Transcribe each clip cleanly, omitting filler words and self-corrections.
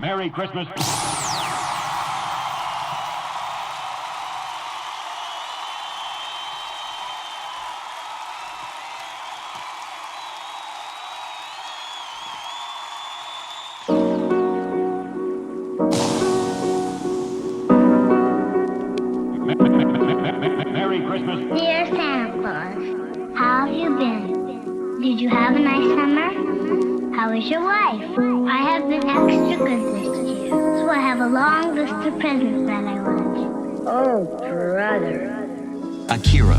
Merry Christmas. Merry Christmas. Dear Santa Claus, how have you been? Did you have a nice summer? How is your wife? I have been extra good this year, so I have a long list of presents that I want. Oh, brother. Akira.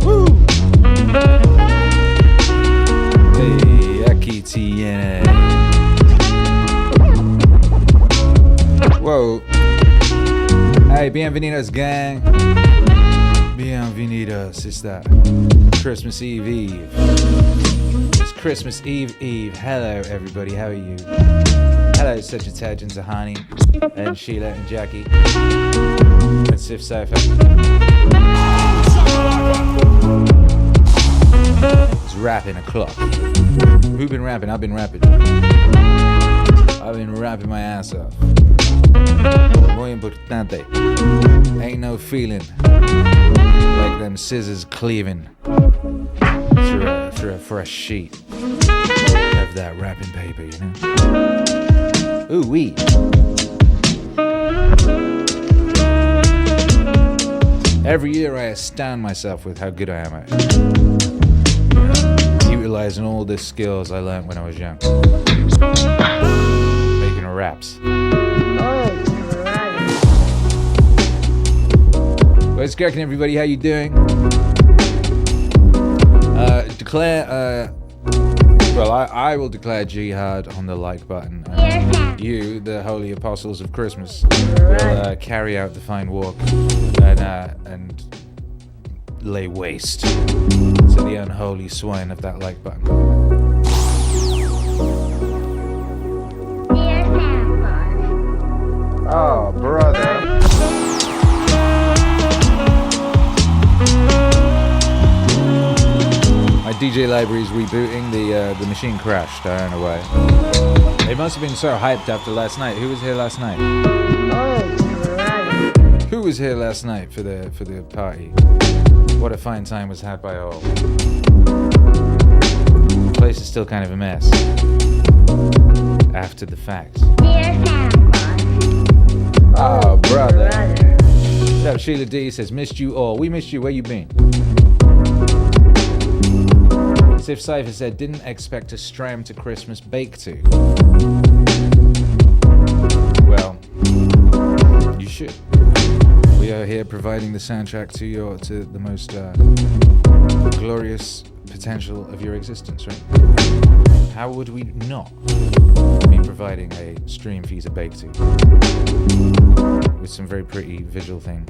Woo! Hey, aquí tiene. Whoa. Hey, bienvenidos, gang. Bienvenidos. It's that Christmas Eve. It's Christmas Eve. Hello, everybody. How are you? Hello, Sagittarius and Tahani, and Sheila and Jackie, and Sif Cypher. It's rapping o'clock. Who been rapping? I've been rapping. I've been rapping my ass off. Muy importante. Ain't no feeling like them scissors cleaving through a fresh sheet of that wrapping paper, you know? Ooh wee. Every year I astound myself with how good I am at it. Utilizing all the skills I learned when I was young. Making raps. What's cracking, everybody? How you doing? I will declare jihad on the like button. You, the holy apostles of Christmas, will carry out the fine walk and lay waste to the unholy swine of that like button. Oh, brother. My DJ library is rebooting. The machine crashed. I don't know why. They must have been so hyped after last night. Who was here last night? Who was here last night for the party? What a fine time was had by all. The place is still kind of a mess after the fact. Oh, brother. What's up, Sheila D says, missed you all. We missed you. Where you been? Sif Cypher said, didn't expect to stram to Christmas bake to. Well, you should. We are here providing the soundtrack to the most glorious potential of your existence, right? How would we not be providing a stream for you to bake to? With some very pretty visual thing.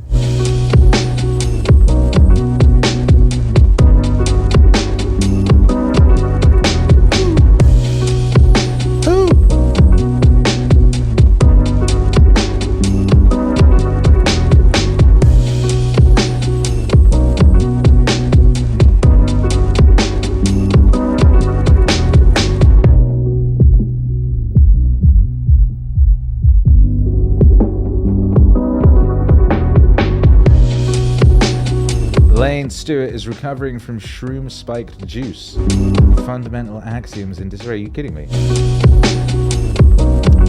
Stewart is recovering from shroom-spiked juice. Fundamental axioms in disarray. Are you kidding me?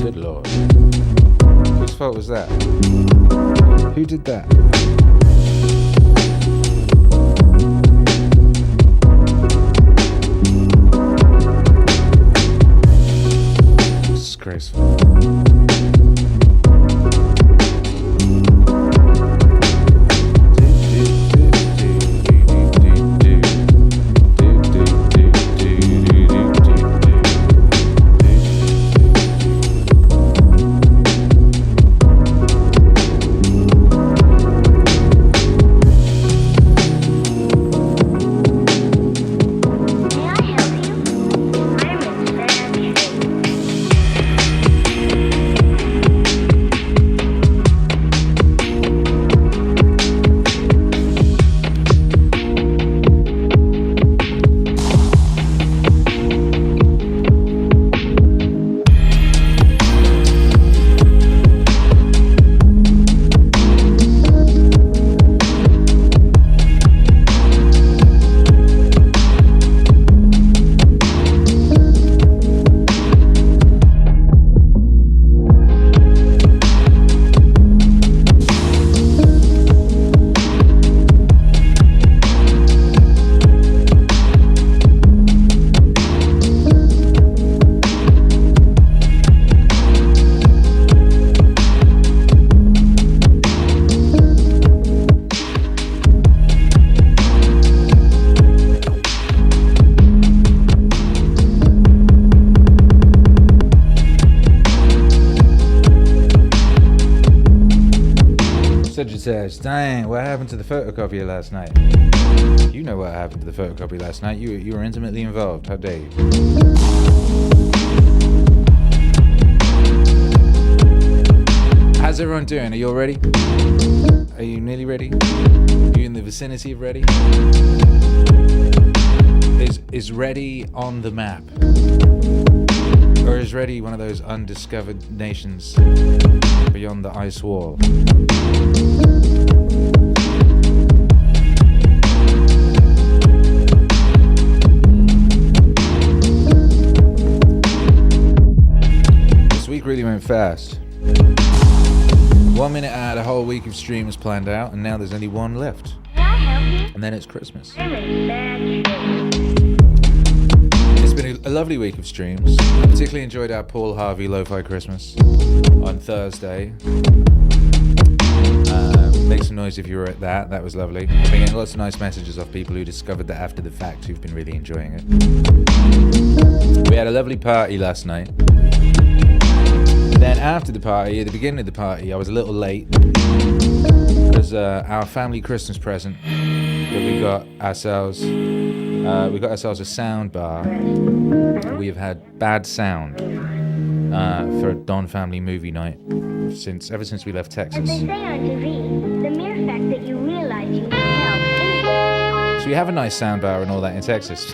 Good lord. Whose fault was that? Who did that? Disgraceful. says, dang, what happened to the photocopier last night? You know what happened to the photocopy last night. You were intimately involved. How dare you? How's everyone doing? Are you all ready? Are you nearly ready? Are you in the vicinity of ready? Is ready on the map? Or is ready one of those undiscovered nations beyond the ice wall? This week really went fast. 1 minute I had a whole week of streams planned out, and now there's only one left. And then it's Christmas. It's been a lovely week of streams. I particularly enjoyed our Paul Harvey Lo-Fi Christmas on Thursday. Make some noise if you were at that. That was lovely. I've been getting lots of nice messages off people who discovered that after the fact, who've been really enjoying it. We had a lovely party last night. Then after the party, at the beginning of the party, I was a little late because our family Christmas present that we got ourselves a sound bar. We have had bad sound for a Don family movie night ever since we left Texas. As they say on TV, the mere fact that you realize you need help. So we have a nice sound bar and all that in Texas.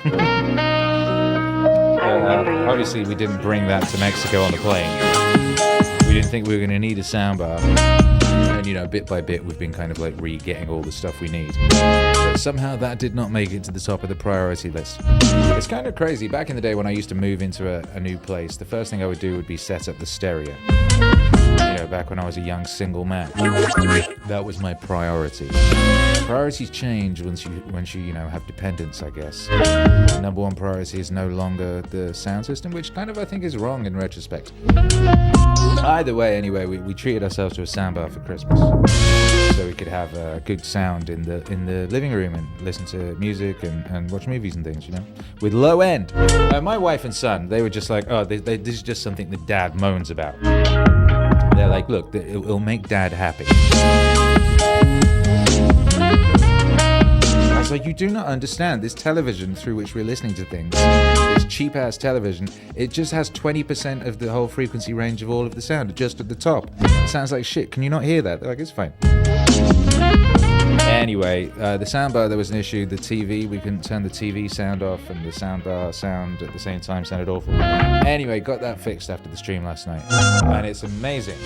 Obviously, we didn't bring that to Mexico on the plane. We didn't think we were going to need a soundbar, and bit by bit we've been kind of like re-getting all the stuff we need, but somehow that did not make it to the top of the priority list. It's kind of crazy. Back in the day when I used to move into a new place, the first thing I would do would be set up the stereo. Back when I was a young single man, that was my priority. Priorities change once you have dependents, I guess. Number one priority is no longer the sound system, which kind of I think is wrong in retrospect. Either way, anyway, we treated ourselves to a soundbar for Christmas, so we could have good sound in the living room and listen to music and watch movies and things, with low end. My wife and son, they were just like, oh, this is just something that Dad moans about. They're like, look, it'll make Dad happy. I was like, you do not understand. This television through which we're listening to things, this cheap-ass television, it just has 20% of the whole frequency range of all of the sound, just at the top. It sounds like shit. Can you not hear that? They're like, it's fine. Anyway, the soundbar, there was an issue. The TV, we couldn't turn the TV sound off, and the soundbar sound at the same time sounded awful. Anyway, got that fixed after the stream last night, and it's amazing.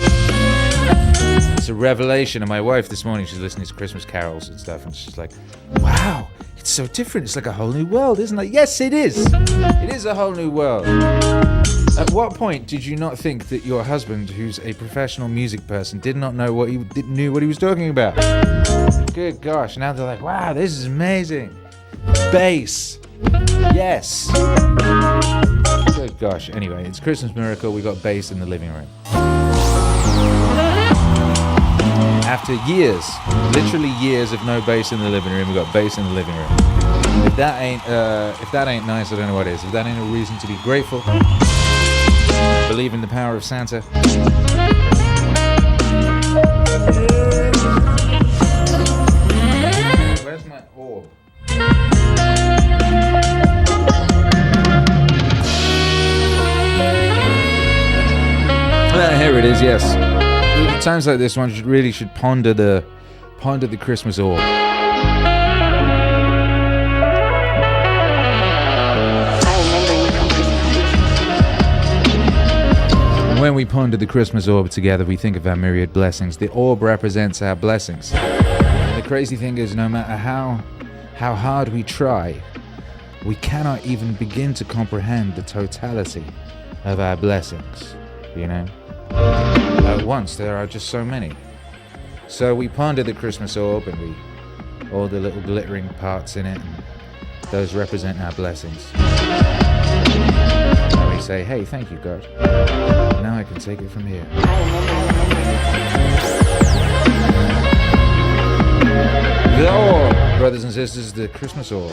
It's a revelation. And my wife this morning, she's listening to Christmas carols and stuff, and she's like, wow, it's so different. It's like a whole new world, isn't it? Yes, it is. It is a whole new world. At what point did you not think that your husband, who's a professional music person, did not know knew what he was talking about? Good gosh, now they're like, wow, this is amazing. Bass. Yes. Good gosh. Anyway, it's Christmas miracle. We got bass in the living room. After years, literally years of no bass in the living room, we got bass in the living room. If that ain't nice, I don't know what is. If that ain't a reason to be grateful, believe in the power of Santa. Where's my orb? Here it is. Yes. At times like this, one should ponder the Christmas orb. When we ponder the Christmas orb together, we think of our myriad blessings. The orb represents our blessings. And the crazy thing is, no matter how hard we try, we cannot even begin to comprehend the totality of our blessings, At once, there are just so many. So we ponder the Christmas orb, and all the little glittering parts in it, and those represent our blessings. And we say, hey, thank you, God. Now I can take it from here. The orb, brothers and sisters, the Christmas orb.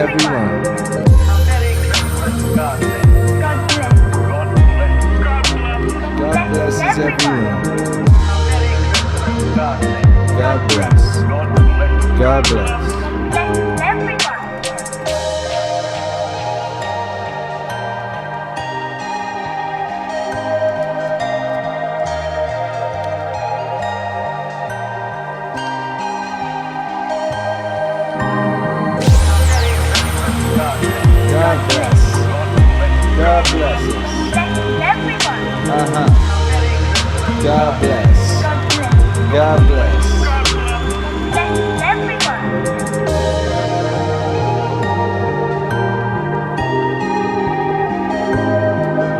everyone. God blesses everyone. God bless. God bless. God bless. God bless us. God bless. God bless.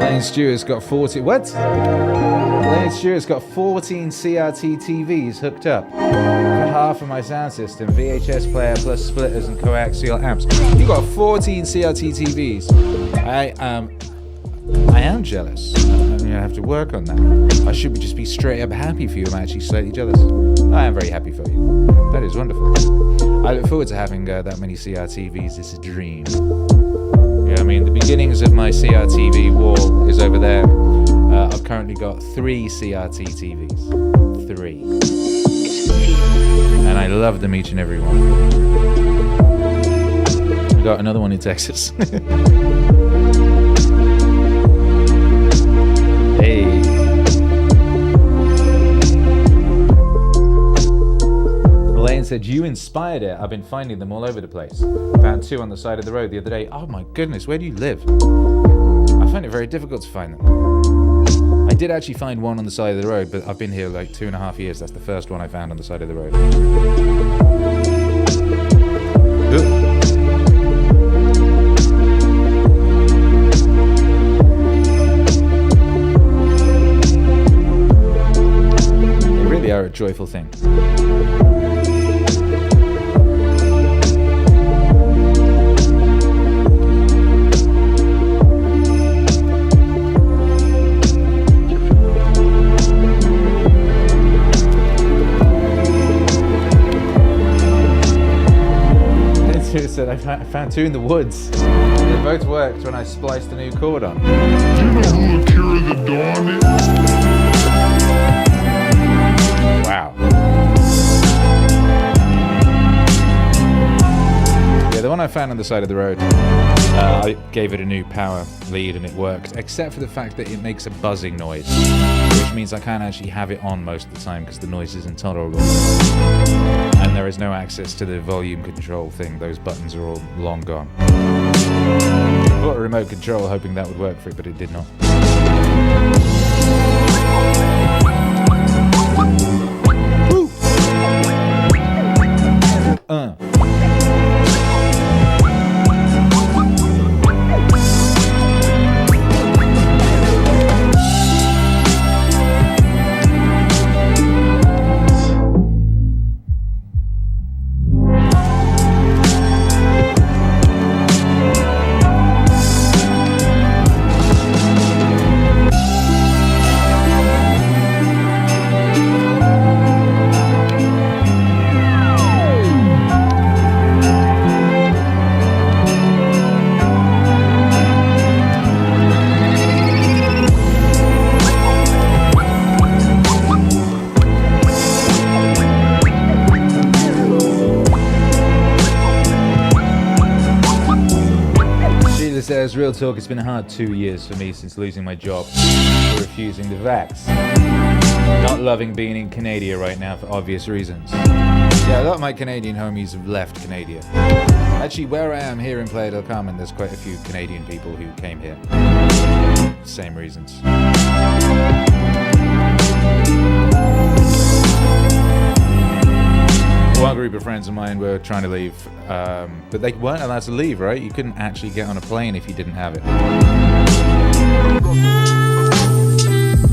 Lane Stewart's got 40. What? Lane Stewart's got 14 CRT TVs hooked up for half of my sound system, VHS player plus splitters and coaxial amps. You got 14 CRT TVs. I am jealous. I have to work on that. I should just be straight up happy for you. I'm actually slightly jealous. I am very happy for you. That is wonderful. I look forward to having that many CRTVs. It's a dream. Yeah, I mean, the beginnings of my CRTV wall is over there. I've currently got 3 CRT TVs. 3. And I love them, each and every one. I got another one in Texas. Hey. Elaine said, you inspired it. I've been finding them all over the place. Found 2 on the side of the road the other day. Oh my goodness, where do you live? I find it very difficult to find them. I did actually find one on the side of the road, but I've been here like 2.5 years. That's the first one I found on the side of the road. Ooh. They are a joyful thing. Said I found 2 in the woods. They both worked when I spliced a new chord on. Do you know who Akira The Don is? Wow. Yeah, the one I found on the side of the road, I gave it a new power lead and it worked, except for the fact that it makes a buzzing noise, which means I can't actually have it on most of the time because the noise is intolerable. And there is no access to the volume control thing. Those buttons are all long gone. I bought a remote control hoping that would work for it, but it did not. Says, real talk, it's been a hard 2 years for me since losing my job for refusing the vax. Not loving being in Canada right now for obvious reasons. Yeah, a lot of my Canadian homies have left Canada. Actually, where I am here in Playa del Carmen, there's quite a few Canadian people who came here. Same reasons. One group of friends of mine were trying to leave, but they weren't allowed to leave, right? You couldn't actually get on a plane if you didn't have it.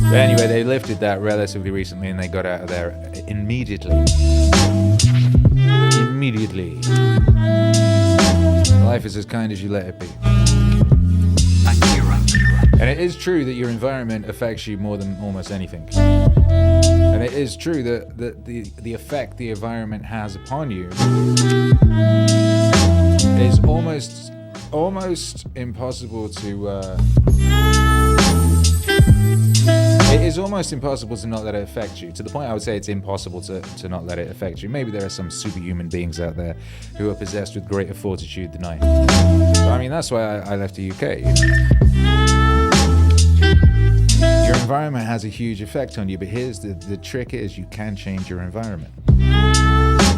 But anyway, they lifted that relatively recently and they got out of there immediately. Immediately. Life is as kind as you let it be. And it is true that your environment affects you more than almost anything. And it is true that the effect the environment has upon you It's almost impossible to. It is almost impossible to not let it affect you. To the point I would say it's impossible to not let it affect you. Maybe there are some superhuman beings out there who are possessed with greater fortitude than I. So, I mean, that's why I left the UK. Your environment has a huge effect on you, but here's the trick is you can change your environment.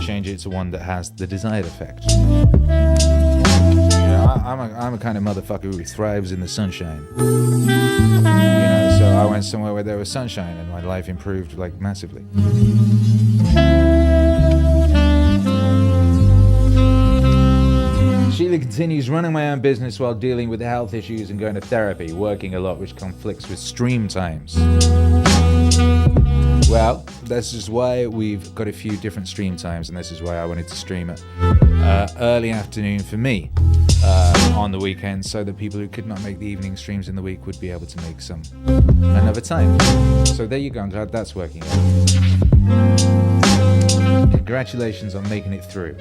Change it to one that has the desired effect. You know, I'm a kind of motherfucker who thrives in the sunshine. You know, so I went somewhere where there was sunshine and my life improved like massively. Sheila continues, running my own business while dealing with health issues and going to therapy, working a lot which conflicts with stream times. Well, this is why we've got a few different stream times, and this is why I wanted to stream it early afternoon for me on the weekend, so that people who could not make the evening streams in the week would be able to make some another time. So there you go, I'm glad that's working out. Congratulations on making it through.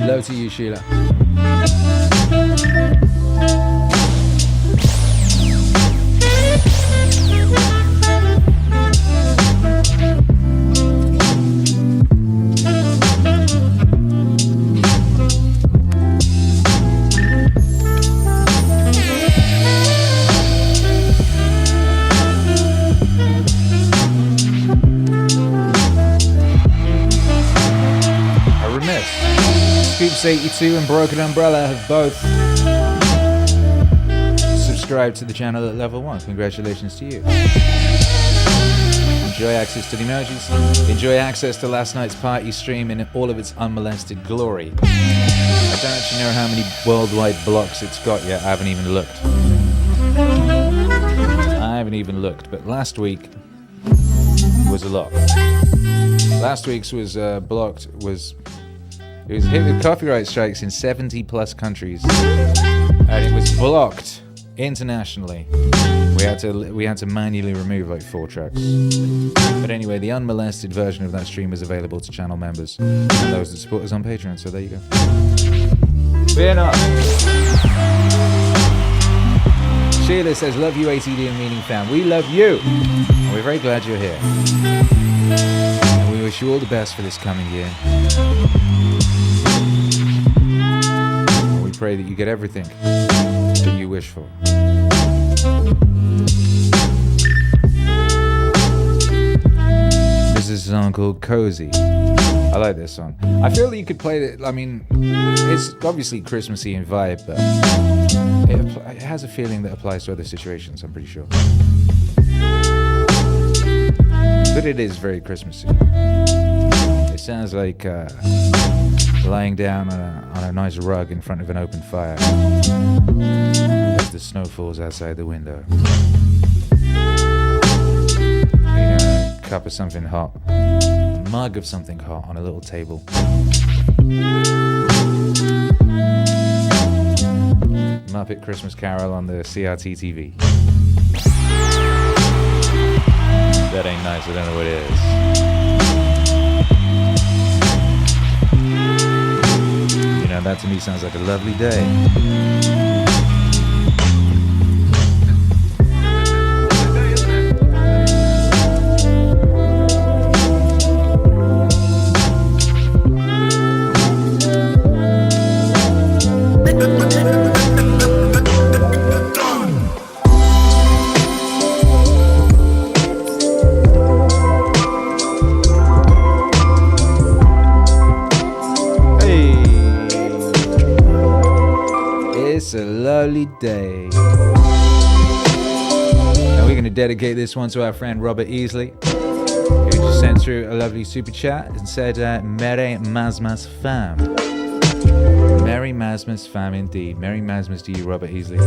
Hello to you, Sheila. Scoops 82 and Broken Umbrella have both subscribed to the channel at level 1. Congratulations to you. Enjoy access to the emojis. Enjoy access to last night's party stream in all of its unmolested glory. I don't actually know how many worldwide blocks it's got yet. I haven't even looked. But last week was a lot. Last week's was blocked was... It was hit with copyright strikes in 70 plus countries, and it was blocked internationally. We had to manually remove like 4 tracks. But anyway, the unmolested version of that stream is available to channel members and those that support us on Patreon. So there you go. Fear not. Sheila says, "Love you, ATD and Meaning fam. We love you, and we're very glad you're here. And we wish you all the best for this coming year." Pray that you get everything that you wish for. This is a song called Cozy. I like this song. I feel that you could play it. I mean, it's obviously Christmassy in vibe, but it has a feeling that applies to other situations, I'm pretty sure. But it is very Christmassy. It sounds like lying down on a nice rug in front of an open fire as the snow falls outside the window. You know, a cup of something hot, a mug of something hot on a little table. Muppet Christmas Carol on the CRT TV. That ain't nice, I don't know what it is. That to me sounds like a lovely day. It's a lovely day. And we're going to dedicate this one to our friend Robert Easley, who just sent through a lovely super chat and said, Merry Masmas fam. Merry Masmas fam indeed. Merry Masmas to you, Robert Easley.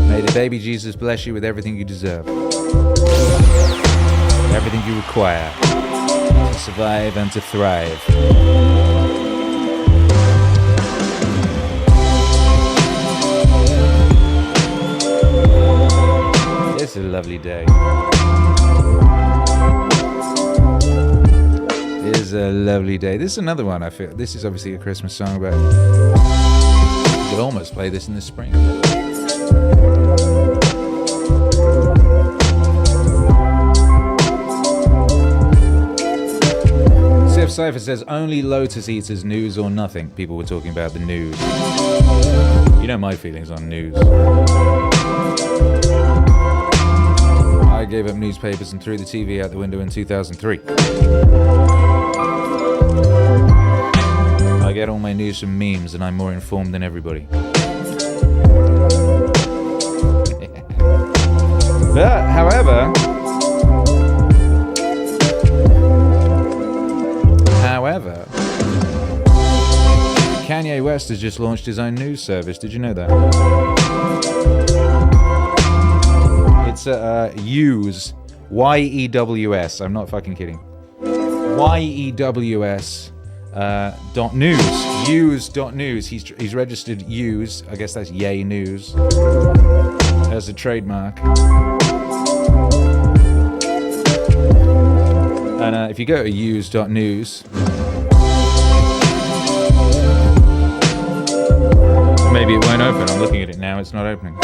May the baby Jesus bless you with everything you deserve. Everything you require to survive and to thrive. It's a lovely day. It is a lovely day. This is another one, I feel. This is obviously a Christmas song, but you could almost play this in the spring. Sif Cypher says, only Lotus Eaters, news or nothing. People were talking about the news. You know my feelings on news. I gave up newspapers and threw the TV out the window in 2003. I get all my news from memes and I'm more informed than everybody. But, however, Kanye West has just launched his own news service. Did you know that? It's Yews, Y-E-W-S. I'm not fucking kidding. Y-E-W-S .news. Yews.news. He's registered Yews. I guess that's Yay News as a trademark. And if you go to Yews.news, maybe it won't open. I'm looking at it now. It's not opening.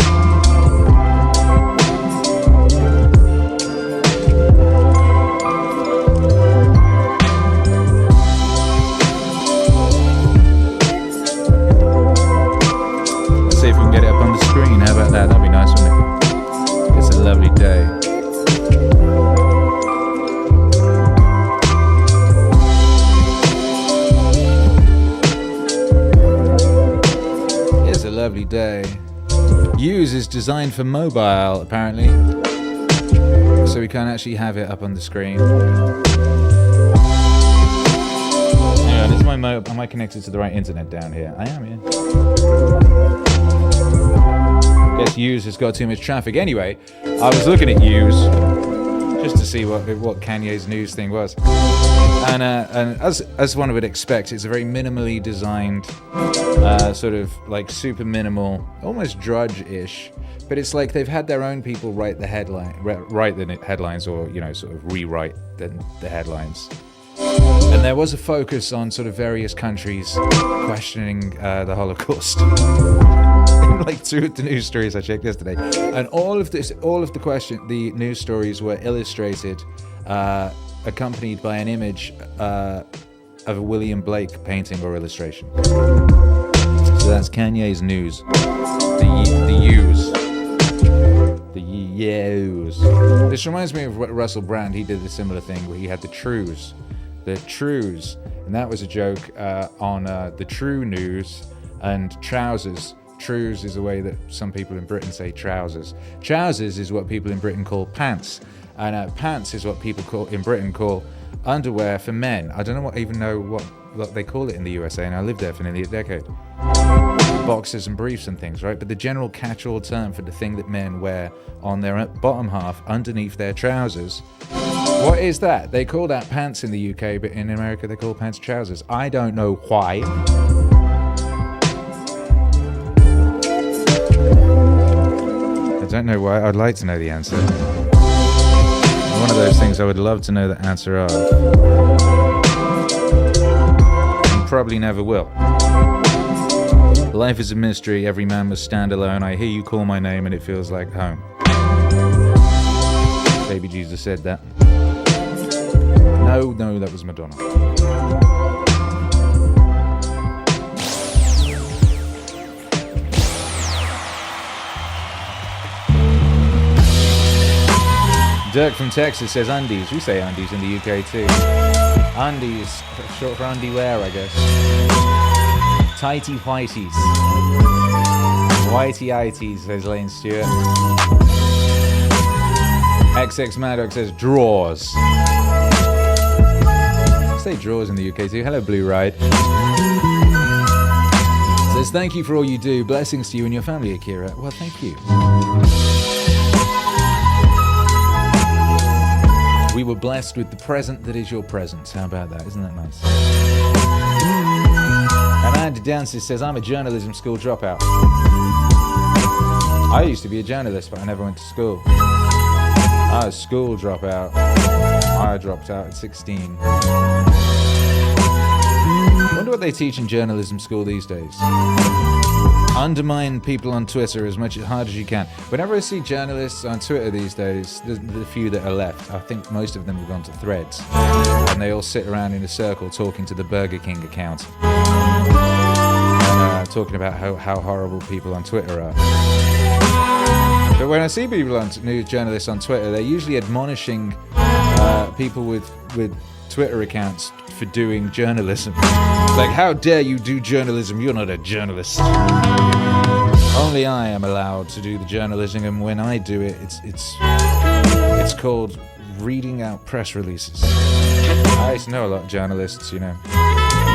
Let's see if we can get it up on the screen. How about that? That'd be nice, wouldn't it? It's a lovely day. Lovely day. Use is designed for mobile, apparently, so we can't actually have it up on the screen. Yeah, this is my am I connected to the right internet down here? I am, yeah. Guess Use has got too much traffic. Anyway, I was looking at Use just to see what Kanye's news thing was, and as one would expect, it's a very minimally designed, sort of like super minimal, almost Drudge-ish. But it's like they've had their own people write the headlines, or sort of rewrite the headlines. And there was a focus on sort of various countries questioning the Holocaust. Like two of the news stories I checked yesterday, and all of the news stories were illustrated, accompanied by an image of a William Blake painting or illustration. So that's Kanye's news. The Yews. This reminds me of Russell Brand. He did a similar thing where he had the Trues, and that was a joke on the True News and trousers. Trues is a way that some people in Britain say trousers. Trousers is what people in Britain call pants, and pants is what people in Britain call underwear for men. I don't even know what they call it in the USA, and I lived there for nearly a decade. Boxers and briefs and things, right? But the general catch-all term for the thing that men wear on their bottom half underneath their trousers, what is that? They call that pants in the UK, but in America they call pants trousers. I don't know why. I don't know why. I'd like to know the answer. One of those things I would love to know the answer of. And probably never will. Life is a mystery. Every man must stand alone. I hear you call my name and it feels like home. Baby Jesus said that. No, that was Madonna. Dirk from Texas says Andies. We say Andies in the UK too. Andies, short for underwear, I guess. Tighty whities. Whitey-ities, says Lane Stewart. XX Maddox says drawers. Say drawers in the UK too. Hello, Blue Ride. Says thank you for all you do. Blessings to you and your family, Akira. Well, thank you. We were blessed with the present that is your present. How about that? Isn't that nice? Amanda Dances says, I'm a journalism school dropout. I used to be a journalist, but I never went to school. I was school dropout. I dropped out at 16. Wonder what they teach in journalism school these days. Undermine people on Twitter as hard as you can. Whenever I see journalists on Twitter these days, the few that are left, I think most of them have gone to Threads, and they all sit around in a circle talking to the Burger King account, talking about how horrible people on Twitter are. But when I see people news journalists on Twitter, they're usually admonishing people with Twitter accounts for doing journalism. Like, how dare you do journalism? You're not a journalist. Only I am allowed to do the journalism, and when I do it, it's called reading out press releases. I used to know a lot of journalists, you know.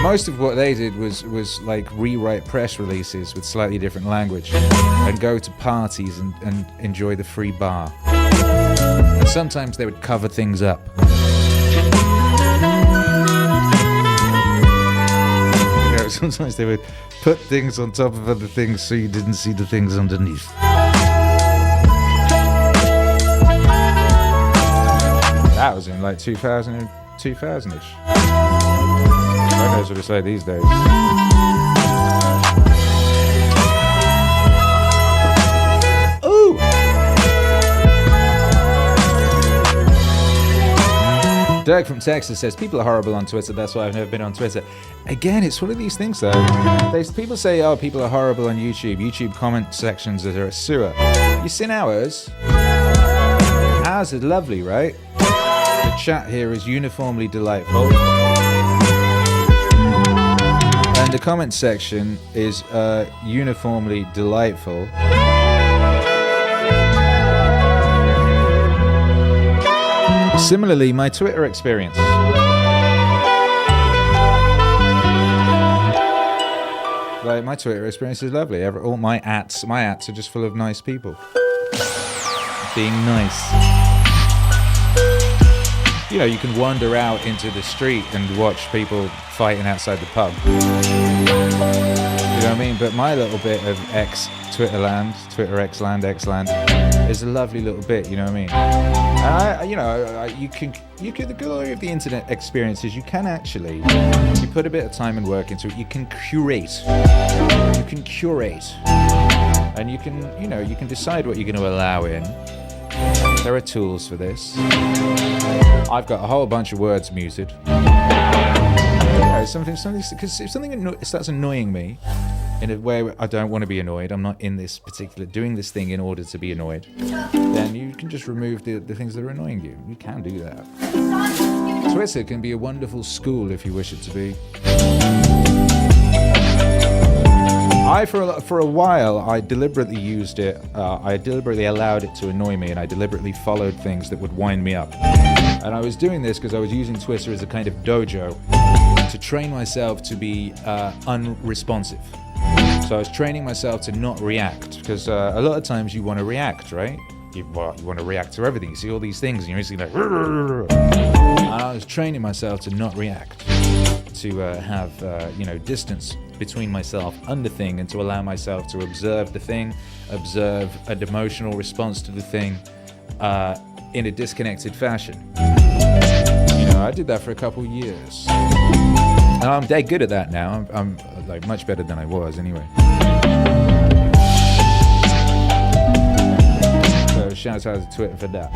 Most of what they did was like rewrite press releases with slightly different language and go to parties and enjoy the free bar. And sometimes they would cover things up. Sometimes they would put things on top of other things so you didn't see the things underneath. That was in like 2000-ish. Who knows what it's like these days. Ooh! Dirk from Texas says, people are horrible on Twitter, that's why I've never been on Twitter. Again, it's one of these things though. People say, oh, people are horrible on YouTube. YouTube comment sections that are a sewer. You seen ours? Ours is lovely, right? The chat here is uniformly delightful. And the comment section is uniformly delightful. Similarly, my Twitter experience. Like, my Twitter experience is lovely. All my ats are just full of nice people. Being nice. You know, you can wander out into the street and watch people fighting outside the pub. You know what I mean? But my little bit of Twitter X-land, is a lovely little bit, you know what I mean? The glory of the internet experience is you can actually, you put a bit of time and work into it, you can curate. And you can decide what you're going to allow in. There are tools for this. I've got a whole bunch of words muted. Something because if something starts annoying me in a way I don't want to be annoyed, I'm not in this particular doing this thing in order to be annoyed, then you can just remove the things that are annoying you. You can do that. Twitter can be a wonderful school if you wish it to be. For a while, I deliberately used it, I deliberately allowed it to annoy me, and I deliberately followed things that would wind me up. And I was doing this because I was using Twitter as a kind of dojo to train myself to be unresponsive. So I was training myself to not react, because a lot of times you want to react, right? You want to react to everything. You see all these things and you're basically like... And I was training myself to not react, to have distance between myself and the thing, and to allow myself to observe the thing, observe an emotional response to the thing in a disconnected fashion. I did that for a couple of years. And I'm dead good at that now. I'm like much better than I was anyway. So shout out to Twitter for that.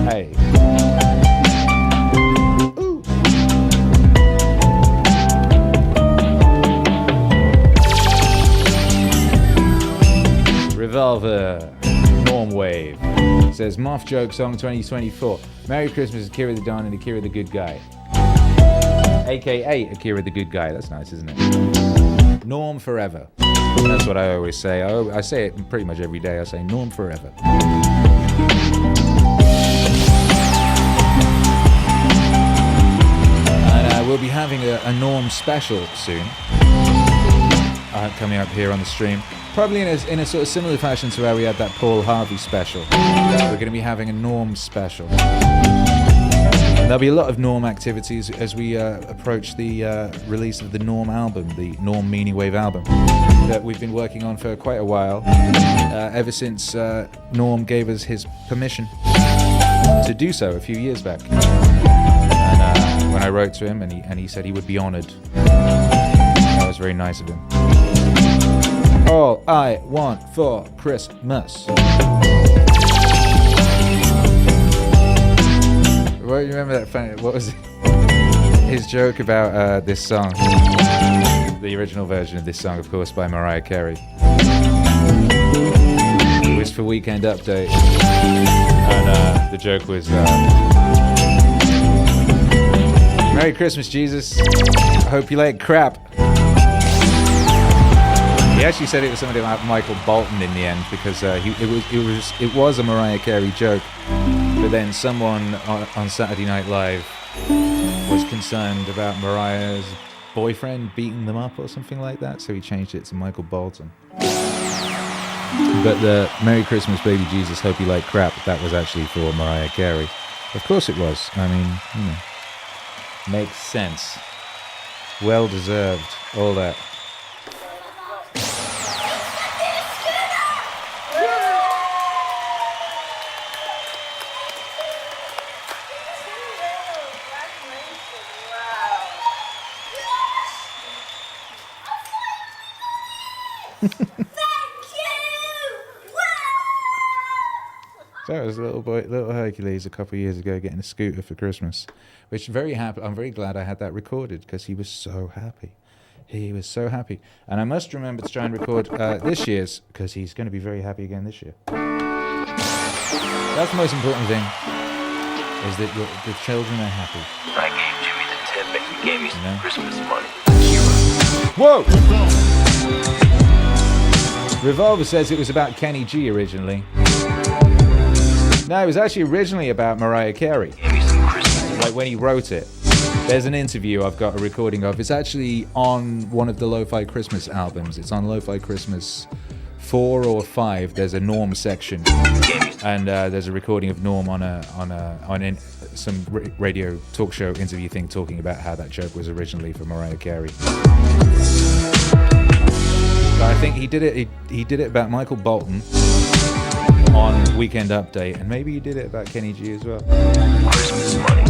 Hey. Ooh. Revolver. Normwave. Says Moth Joke Song 2024. Merry Christmas, Akira The Don and Akira The Good Guy. AKA Akira The Good Guy. That's nice, isn't it? Norm forever. That's what I always say. I say it pretty much every day. I say Norm forever. And we'll be having a Norm special soon. Coming up here on the stream. Probably in a sort of similar fashion to where we had that Paul Harvey special. We're going to be having a Norm special. There'll be a lot of Norm activities as we approach the release of the Norm album, the Norm MEANINGWAVE album, that we've been working on for quite a while, ever since Norm gave us his permission to do so a few years back. And when I wrote to him, and he said he would be honoured. That was very nice of him. All I want for Christmas. Well, you remember that funny, what was it? His joke about this song? The original version of this song, of course, by Mariah Carey. It was for Weekend Update. And the joke was, Merry Christmas, Jesus. I hope you like crap. He actually said it was somebody like Michael Bolton in the end, because it was a Mariah Carey joke. But then someone on Saturday Night Live was concerned about Mariah's boyfriend beating them up or something like that, so he changed it to Michael Bolton. But the Merry Christmas, Baby Jesus, Hope You Like Crap, that was actually for Mariah Carey. Of course it was. I mean, you know, makes sense. Well deserved, all that. So it was little Hercules a couple of years ago getting a scooter for Christmas, which I'm very glad I had that recorded, because he was so happy. He was so happy. And I must remember to try and record this year's, because he's going to be very happy again this year. That's the most important thing, is that the children are happy. I gave Jimmy the tip and he gave me some Christmas money. Whoa! Revolver says it was about Kenny G originally. No, it was actually originally about Mariah Carey. Like when he wrote it. There's an interview I've got a recording of. It's actually on one of the Lo-Fi Christmas albums. It's on Lo-Fi Christmas 4 or 5. There's a Norm section, and there's a recording of Norm on some radio talk show interview thing, talking about how that joke was originally for Mariah Carey. But I think he did it about Michael Bolton on Weekend Update, and maybe he did it about Kenny G as well. Christmas money.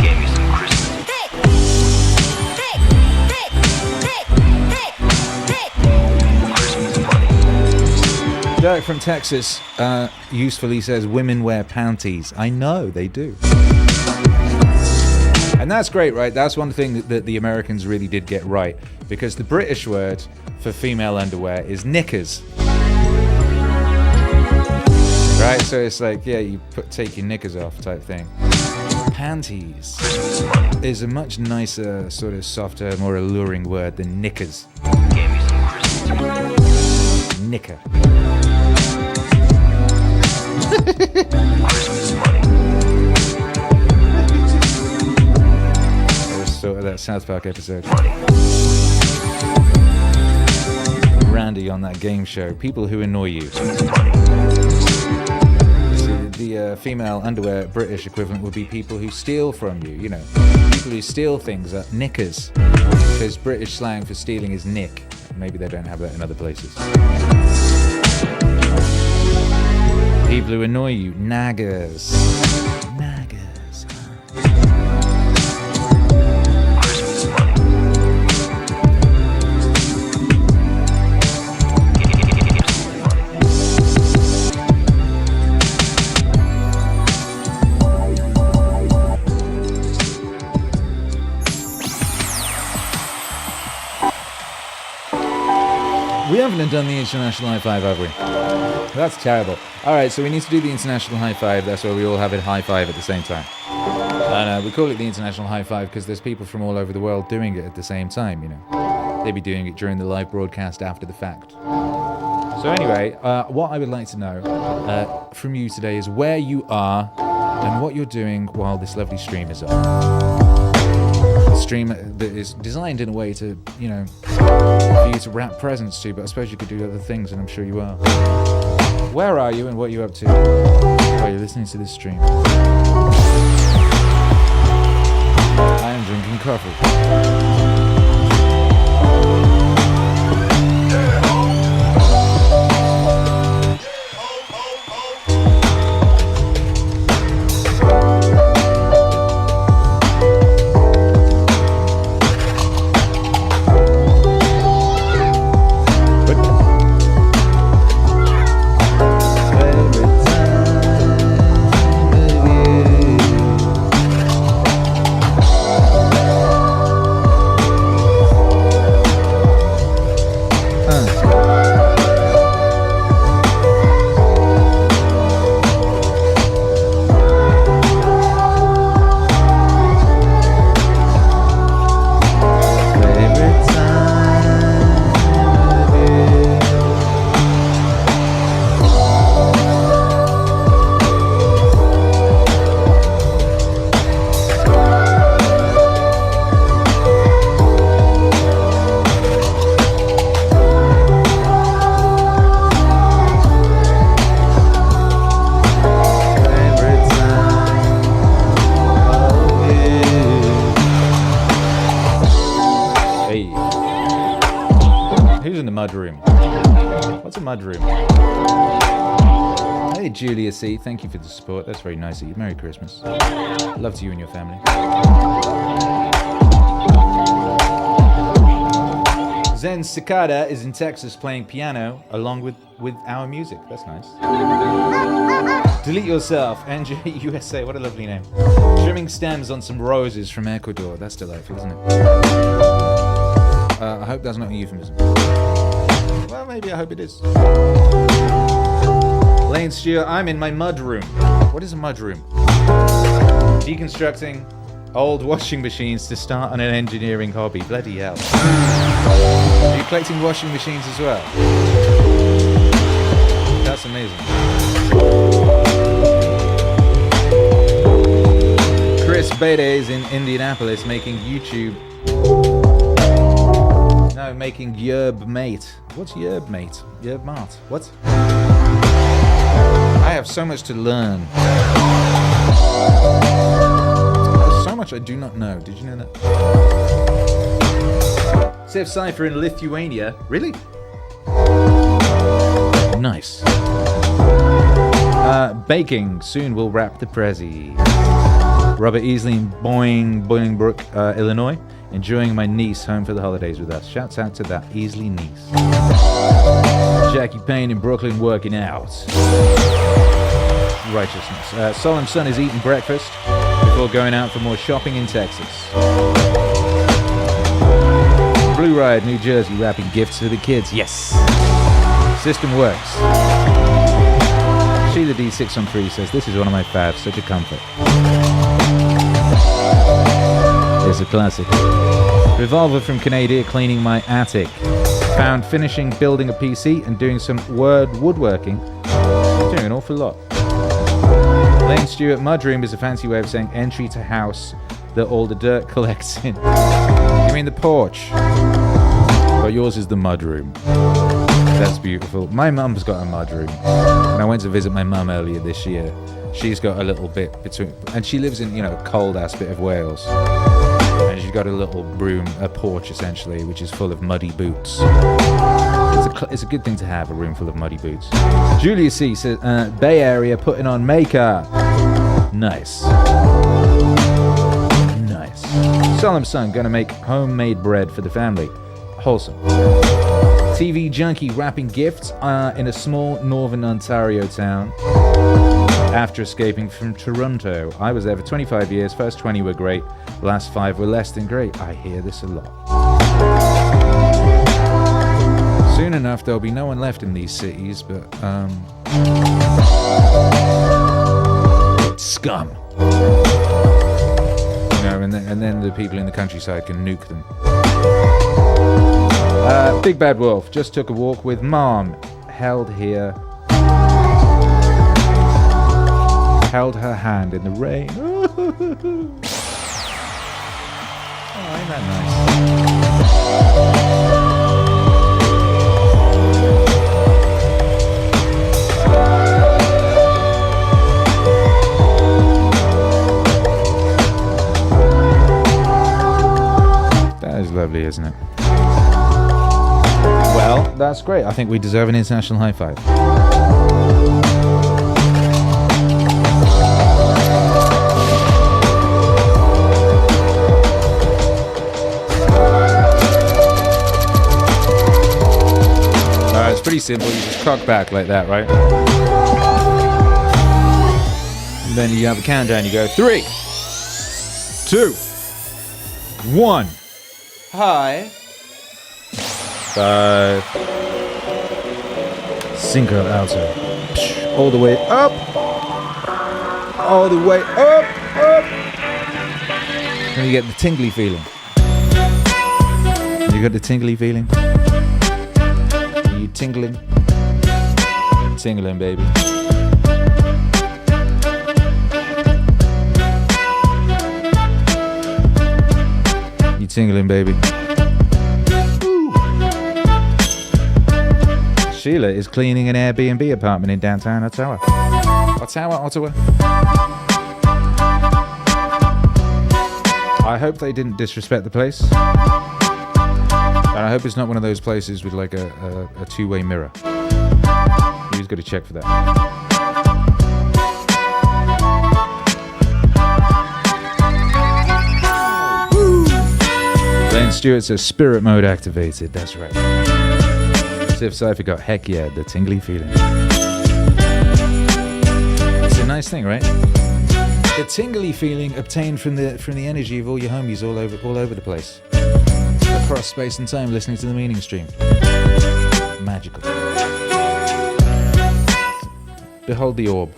Gave me some Christmas. Christmas money. Derek from Texas usefully says women wear panties. I know they do. And that's great, right? That's one thing that the Americans really did get right, because the British word for female underwear is knickers. Right? So it's like, yeah, you take your knickers off type thing. Panties is a much nicer, sort of softer, more alluring word than knickers. Gave me some Christmas. Knicker. Christmas money. Sort of that South Park episode. Money. Randy on that game show. People who annoy you. So the female underwear British equivalent would be people who steal from you. You know, people who steal things are knickers. Because British slang for stealing is nick. Maybe they don't have that in other places. People who annoy you, naggers. We haven't done the international high five, have we? That's terrible. Alright, so we need to do the international high five. That's where we all have a high five at the same time. And we call it the international high five because there's people from all over the world doing it at the same time, you know. They'd be doing it during the live broadcast after the fact. So anyway, what I would like to know from you today is where you are and what you're doing while this lovely stream is on. A stream that is designed in a way to, you know, for you to wrap presents to, but I suppose you could do other things, and I'm sure you are. Where are you and what are you up to? While you're listening to this stream. I am drinking coffee. Mudroom. Hey Julia C, thank you for the support. That's very nice of you. Merry Christmas. Love to you and your family. Zen Cicada is in Texas playing piano along with our music. That's nice. Delete Yourself, NJ USA, what a lovely name. Trimming stems on some roses from Ecuador. That's delightful, isn't it? I hope that's not a euphemism. Well, maybe I hope it is. Lane Stewart, I'm in my mud room. What is a mud room? Deconstructing old washing machines to start on an engineering hobby. Bloody hell. Are you collecting washing machines as well? That's amazing. Chris Bede is in Indianapolis making YouTube. No, making Yerb Mate. What's Yerb Mate? Yerb Mart. What? I have so much to learn. There's so much I do not know. Did you know that? Sif Cypher in Lithuania. Really? Nice. Baking. Soon we'll wrap the Prezi. Robert Easley in Bolingbrook, Illinois. Enjoying my niece home for the holidays with us. Shouts out to that Easley niece. Jackie Payne in Brooklyn working out. Righteousness. Solemn Sun is eating breakfast before going out for more shopping in Texas. Blue Ride, New Jersey, wrapping gifts for the kids. Yes! System works. Sheila D613 says, this is one of my faves, such a comfort. It's a classic. Revolver from Canada cleaning my attic. Found finishing building a PC and doing some woodworking. Doing an awful lot. Lane Stewart, mudroom is a fancy way of saying entry to house that all the dirt collects in. You mean the porch? But yours is the mudroom. That's beautiful. My mum's got a mudroom. When I went to visit my mum earlier this year, she's got a little bit between, and she lives in, a cold ass bit of Wales. And she's got a little a porch essentially, which is full of muddy boots. It's a good thing to have, a room full of muddy boots. Julia C says, Bay Area putting on makeup. Nice. Nice. Solemn Sun gonna make homemade bread for the family. Wholesome. TV junkie wrapping gifts in a small northern Ontario town. After escaping from Toronto. I was there for 25 years. First 20 were great. The last 5 were less than great. I hear this a lot. Soon enough, there'll be no one left in these cities, but, scum. And then the people in the countryside can nuke them. Big Bad Wolf just took a walk with Mom. Held her hand in the rain. Oh, ain't that nice? isn't it? Well, that's great. I think we deserve an international high five. It's pretty simple. You just cock back like that, right? And then you have a countdown. You go 3, 2, 1. High 5. Cinco alto. All the way up. All the way up. And you get the tingly feeling. You got the tingly feeling? You tingling? Tingling, baby. You tingling, baby. Ooh. Sheila is cleaning an Airbnb apartment in downtown Ottawa. Ottawa. I hope they didn't disrespect the place. And I hope it's not one of those places with like a two-way mirror. You've got to check for that. Glenn Stewart says spirit mode activated. That's right. Sif Cypher got heck yeah, the tingly feeling. It's a nice thing, right? The tingly feeling obtained from the energy of all your homies all over the place. Across space and time, listening to the Meaningstream. Magical. Behold the orb.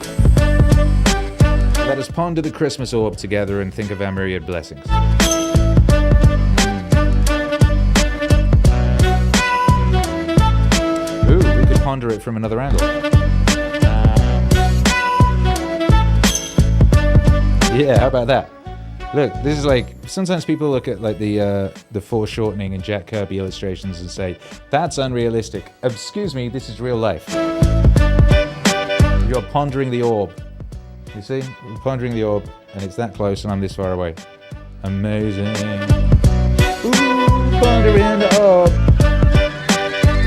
Let us ponder the Christmas orb together and think of our myriad blessings. Ooh, we could ponder it from another angle. Yeah, how about that? Look, this is like, sometimes people look at like the foreshortening and Jack Kirby illustrations and say, that's unrealistic. Excuse me, this is real life. You're pondering the orb. You see? You're pondering the orb, and it's that close and I'm this far away. Amazing. Ooh, pondering the orb.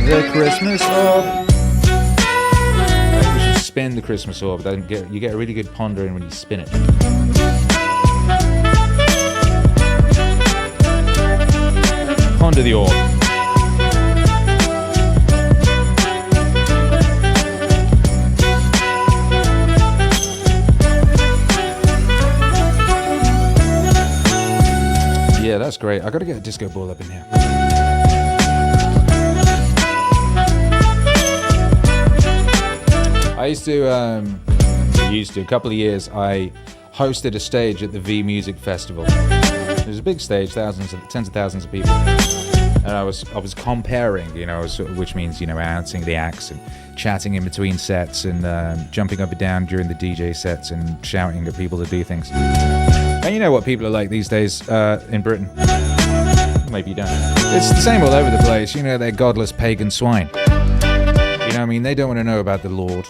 The Christmas orb. I think we should spin the Christmas orb. You get a really good pondering when you spin it. Ponder the orb. Yeah, that's great. I gotta get a disco ball up in here. I used to a couple of years, I hosted a stage at the V Music Festival. It was a big stage, tens of thousands of people. And I was comparing, which means, announcing the acts and chatting in between sets and jumping up and down during the DJ sets and shouting at people to do things. And you know what people are like these days in Britain. Maybe you don't. It's the same all over the place. They're godless pagan swine. They don't want to know about the Lord.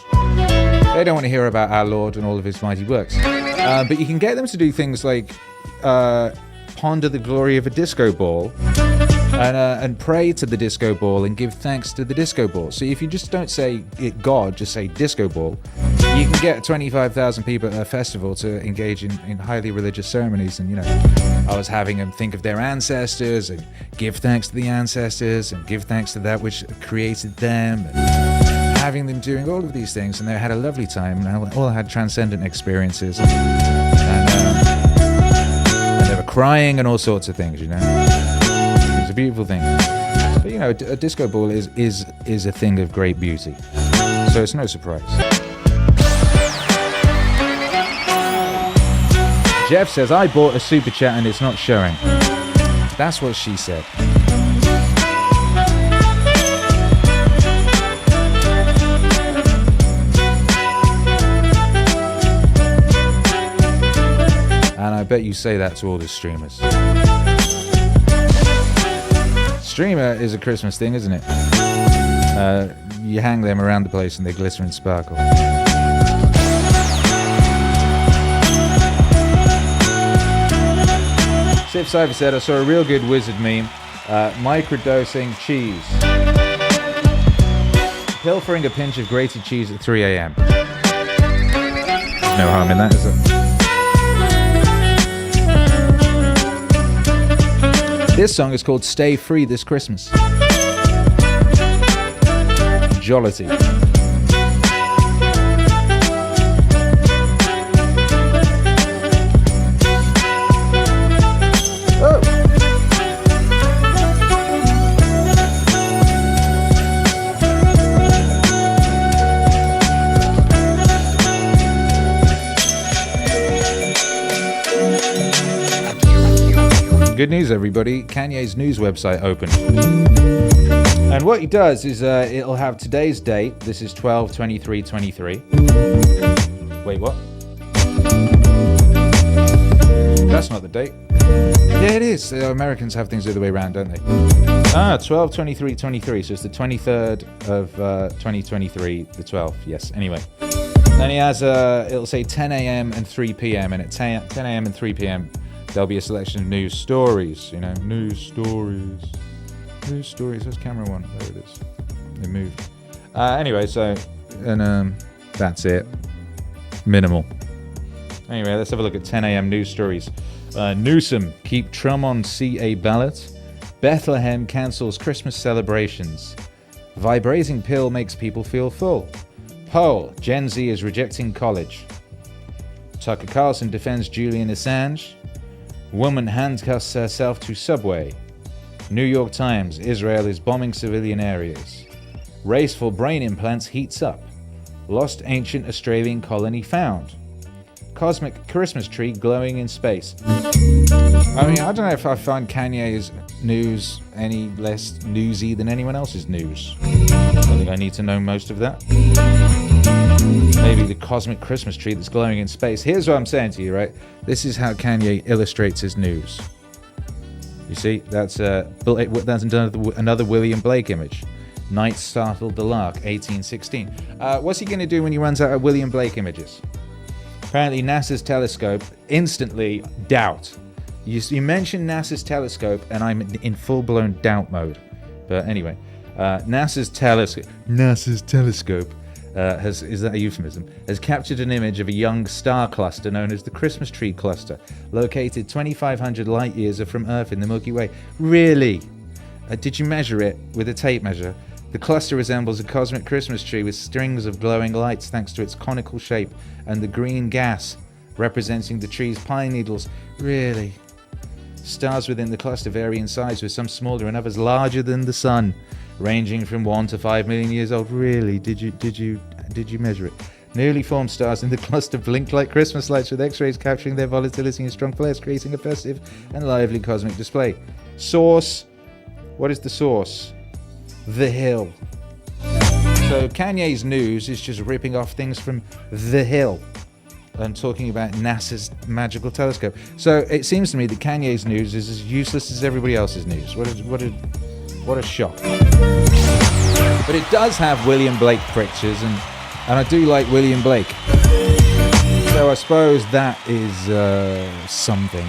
They don't want to hear about our Lord and all of his mighty works. But you can get them to do things like ponder the glory of a disco ball and pray to the disco ball and give thanks to the disco ball. So if you just don't say God, just say disco ball, you can get 25,000 people at a festival to engage in highly religious ceremonies. And I was having them think of their ancestors and give thanks to the ancestors and give thanks to that which created them, and having them doing all of these things, and they had a lovely time, and all had transcendent experiences, and they were crying and all sorts of things. It was a beautiful thing. But a disco ball is a thing of great beauty, so it's no surprise. Jeff says, I bought a super chat and it's not showing. That's what she said. And I bet you say that to all the streamers. Streamer is a Christmas thing, isn't it? You hang them around the place and they glitter and sparkle. Sif Cypher said, I saw a real good wizard meme. Microdosing cheese. Pilfering a pinch of grated cheese at 3 a.m. No harm in that, is there? This song is called Stay Free This Christmas. Jollity. Good news, everybody. Kanye's news website opened. And what he does is it'll have today's date. This is 12/23/23. Wait, what? That's not the date. Yeah, it is. Americans have things the other way around, don't they? 12/23/23. So it's the 23rd of 2023, the 12th. Yes, anyway. And he has, it'll say 10 a.m. and 3 p.m. And at 10 a.m. and 3 p.m., there'll be a selection of news stories, you know, news stories. News stories, where's camera one? There it is. It moved. Anyway, so, and that's it. Minimal. Anyway, let's have a look at 10 a.m. news stories. Newsom, keep Trump on CA ballot. Bethlehem cancels Christmas celebrations. Vibrating pill makes people feel full. Poll, Gen Z is rejecting college. Tucker Carlson defends Julian Assange. Woman handcuffs herself to subway. New York Times, Israel is bombing civilian areas. Race for brain implants heats up. Lost ancient Australian colony found. Cosmic Christmas tree glowing in space. I mean, I don't know if I find Kanye's news any less newsy than anyone else's news. I think I need to know most of that. Maybe the cosmic Christmas tree that's glowing in space. Here's what I'm saying to you, right? This is how Kanye illustrates his news. You see, that's another William Blake image. Night startled the lark, 1816. What's he going to do when he runs out of William Blake images? Apparently, NASA's telescope, instantly doubt. You mention NASA's telescope, and I'm in full-blown doubt mode. But anyway, NASA's telescope is that a euphemism? Has captured an image of a young star cluster known as the Christmas Tree Cluster, located 2,500 light years from Earth in the Milky Way. Really? Did you measure it with a tape measure? The cluster resembles a cosmic Christmas tree with strings of glowing lights thanks to its conical shape and the green gas representing the tree's pine needles. Really? Stars within the cluster vary in size, with some smaller and others larger than the sun, ranging from 1 to 5 million years old. Really? Did you measure it? Newly formed stars in the cluster blink like Christmas lights, with X-rays capturing their volatility and strong flares, creating a festive and lively cosmic display. Source. What is the source? The Hill. So Kanye's news is just ripping off things from The Hill and talking about NASA's magical telescope. So it seems to me that Kanye's news is as useless as everybody else's news. What a shock. But it does have William Blake pictures, and I do like William Blake. So I suppose that is something.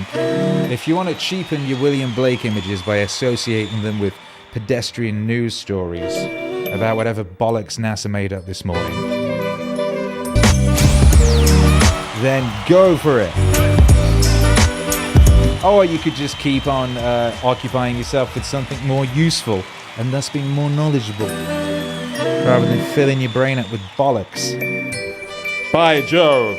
If you want to cheapen your William Blake images by associating them with pedestrian news stories about whatever bollocks NASA made up this morning, then go for it. Or you could just keep on occupying yourself with something more useful and thus being more knowledgeable, rather than filling your brain up with bollocks. By Jove!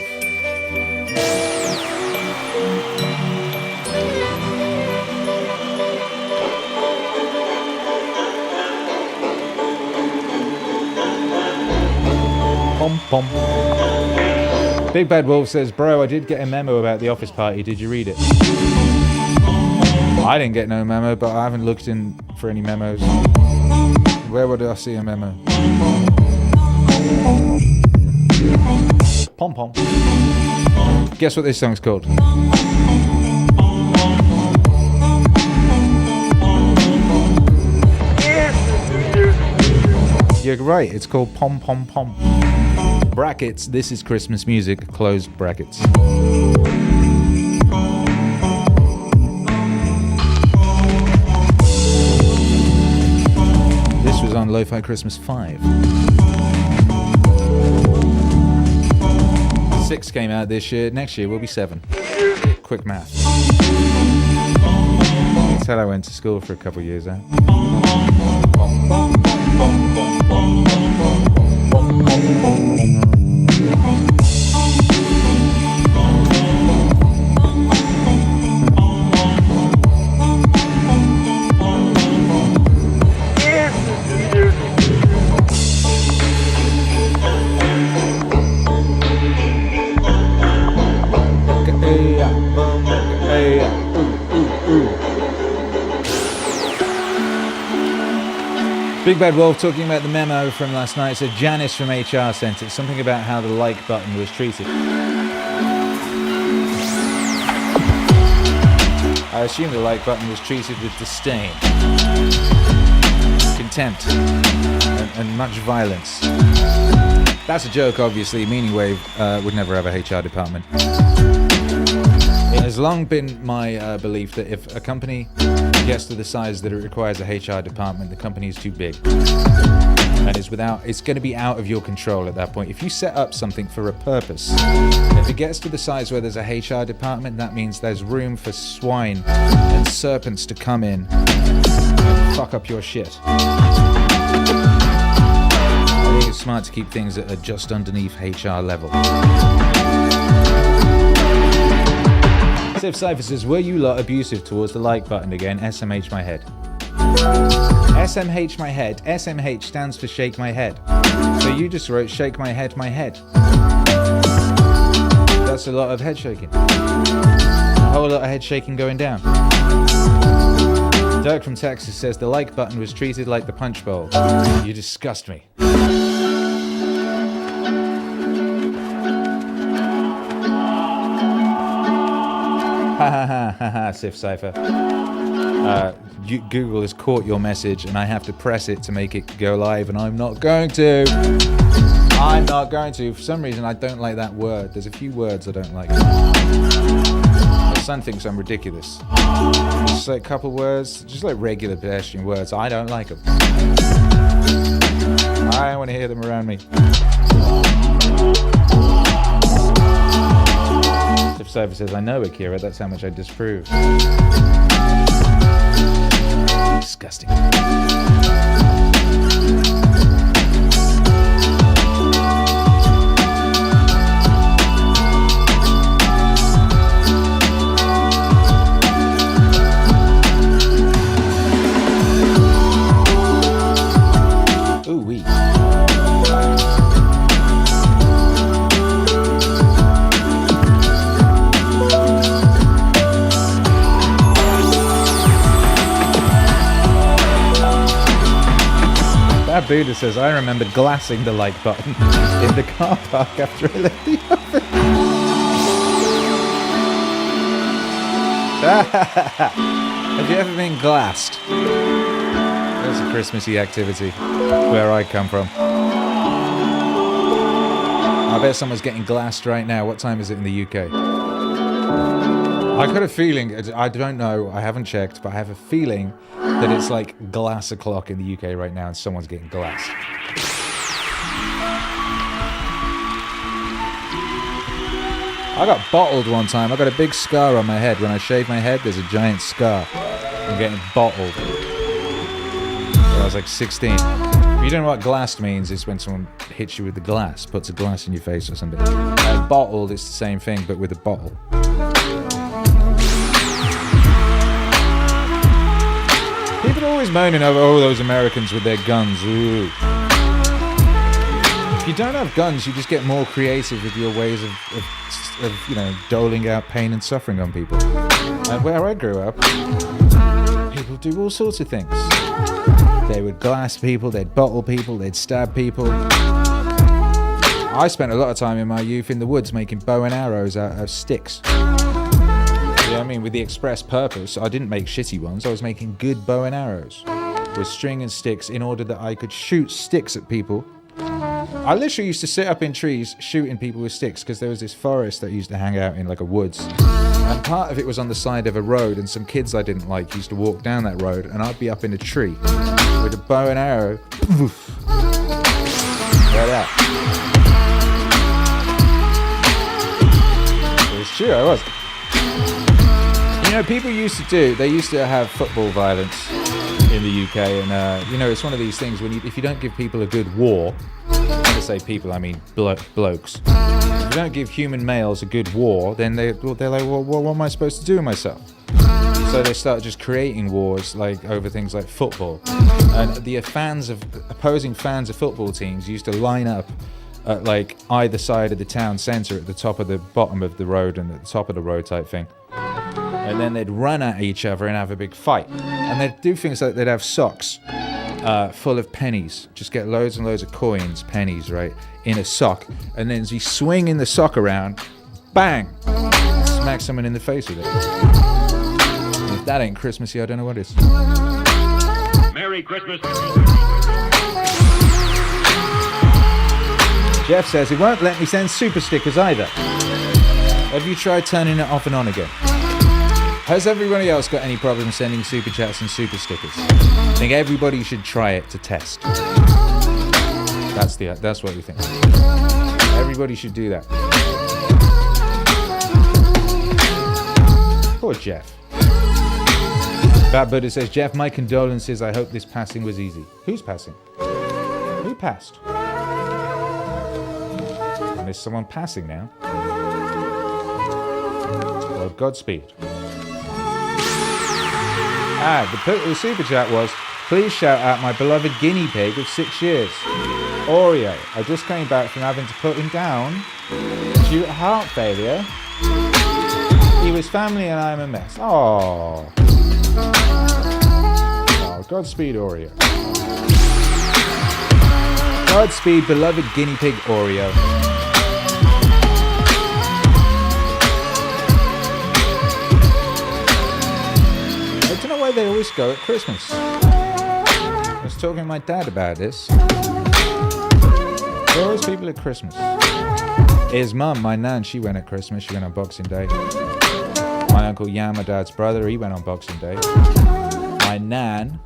Pom pom. Big Bad Wolf says, bro, I did get a memo about the office party. Did you read it? I didn't get no memo, but I haven't looked in for any memos. Where would I see a memo? Pom pom. Guess what this song's called? You're right, it's called Pom Pom Pom. Brackets, this is Christmas music, close brackets. on Lo-Fi Christmas 5. 6 came out this year. Next year will be 7. Quick math. That's how I went to school for a couple of years now. Big Bad Wolf talking about the memo from last night. So Janice from HR sent it. Something about how the like button was treated. I assume the like button was treated with disdain, contempt, and much violence. That's a joke, obviously. MEANINGWAVE would never have a HR department. It has long been my belief that if a company gets to the size that it requires a HR department, the company is too big. And it's going to be out of your control at that point. If you set up something for a purpose, if it gets to the size where there's a HR department, that means there's room for swine and serpents to come in and fuck up your shit. I think it's smart to keep things that are just underneath HR level. Sif Cypher says, were you lot abusive towards the like button again? SMH my head. SMH my head. SMH stands for shake my head. So you just wrote shake my head, my head. That's a lot of head shaking. A whole lot of head shaking going down. Dirk from Texas says, the like button was treated like the punch bowl. You disgust me. Ha ha ha ha ha, Sif Cypher. Google has caught your message and I have to press it to make it go live, and I'm not going to. I'm not going to. For some reason, I don't like that word. There's a few words I don't like. My son thinks I'm ridiculous. Just like a couple words, just like regular pedestrian words. I don't like them. I don't want to hear them around me. If Cypher says, I know Akira, that's how much I disapprove. Disgusting. Ooh wee. Buddha says, I remember glassing the like button in the car park after I left the office. Have you ever been glassed? That's a Christmassy activity where I come from. I bet someone's getting glassed right now. What time is it in the UK? I got a feeling, I don't know, I haven't checked, but I have a feeling that it's like glass o'clock in the UK right now and someone's getting glassed. I got bottled one time. I got a big scar on my head. When I shave my head, there's a giant scar. I'm getting bottled. When I was like 16. If you don't know what glassed means, it's when someone hits you with the glass, puts a glass in your face or something. Bottled is the same thing, but with a bottle. People are always moaning over, oh, those Americans with their guns. Ooh. If you don't have guns, you just get more creative with your ways of doling out pain and suffering on people. And where I grew up, people do all sorts of things. They would glass people, they'd bottle people, they'd stab people. I spent a lot of time in my youth in the woods making bow and arrows out of sticks. You know what I mean? With the express purpose, I didn't make shitty ones, I was making good bow and arrows with string and sticks in order that I could shoot sticks at people I literally used to sit up in trees shooting people with sticks because there was this forest that used to hang out in like a woods. And part of it was on the side of a road, and some kids I didn't like used to walk down that road, and I'd be up in a tree with a bow and arrow. Like that. It was true, I was. You know, people used to have football violence in the UK, and you know, it's one of these things when if you don't give people a good war, when I say people, I mean blokes. If you don't give human males a good war, then they're like, well, what am I supposed to do with myself? So they start just creating wars, like over things like football. And the opposing fans of football teams used to line up at like either side of the town centre, at the top of the bottom of the road and at the top of the road type thing. And then they'd run at each other and have a big fight. And they'd do things like they'd have socks full of pennies. Just get loads and loads of coins, pennies, right, in a sock. And then as you swing in the sock around, bang! Smack someone in the face with it. And if that ain't Christmassy, I don't know what is. Merry Christmas. Jeff says it won't let me send super stickers either. Have you tried turning it off and on again? Has everybody else got any problem sending super chats and super stickers? I think everybody should try it to test. That's what we think. Everybody should do that. Poor Jeff. Bad Buddha says, Jeff, my condolences. I hope this passing was easy. Who's passing? Who passed? And there's someone passing now. Well, Godspeed. The super chat was, please shout out my beloved guinea pig of 6 years, Oreo. I just came back from having to put him down due to heart failure. He was family and I'm a mess. Oh, Godspeed, Oreo. Godspeed, beloved guinea pig Oreo. I don't know why they always go at Christmas. I was talking to my dad about this. There are always people at Christmas. His mum, my nan, she went at Christmas. She went on Boxing Day. My uncle Jan, my dad's brother, he went on Boxing Day. My nan,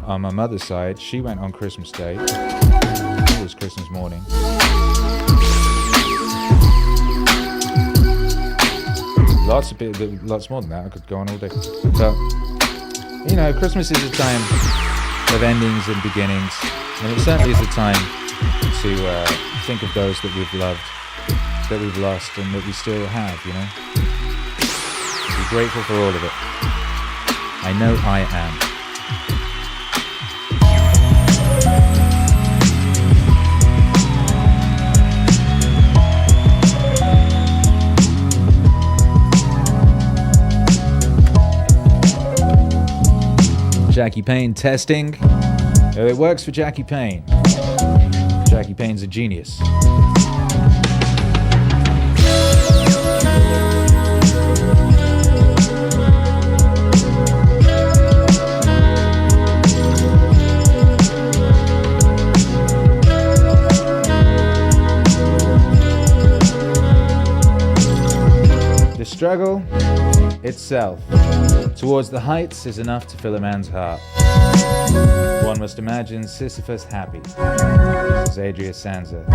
on my mother's side, she went on Christmas Day. It was Christmas morning. Lots more than that. I could go on all day. But, you know, Christmas is a time of endings and beginnings. And it certainly is a time to think of those that we've loved, that we've lost, and that we still have, you know. Be grateful for all of it. I know I am. Jackie Payne testing. Oh, it works for Jackie Payne. Jackie Payne's a genius. The struggle itself towards the heights is enough to fill a man's heart. One must imagine Sisyphus happy. This is Adria Sanza.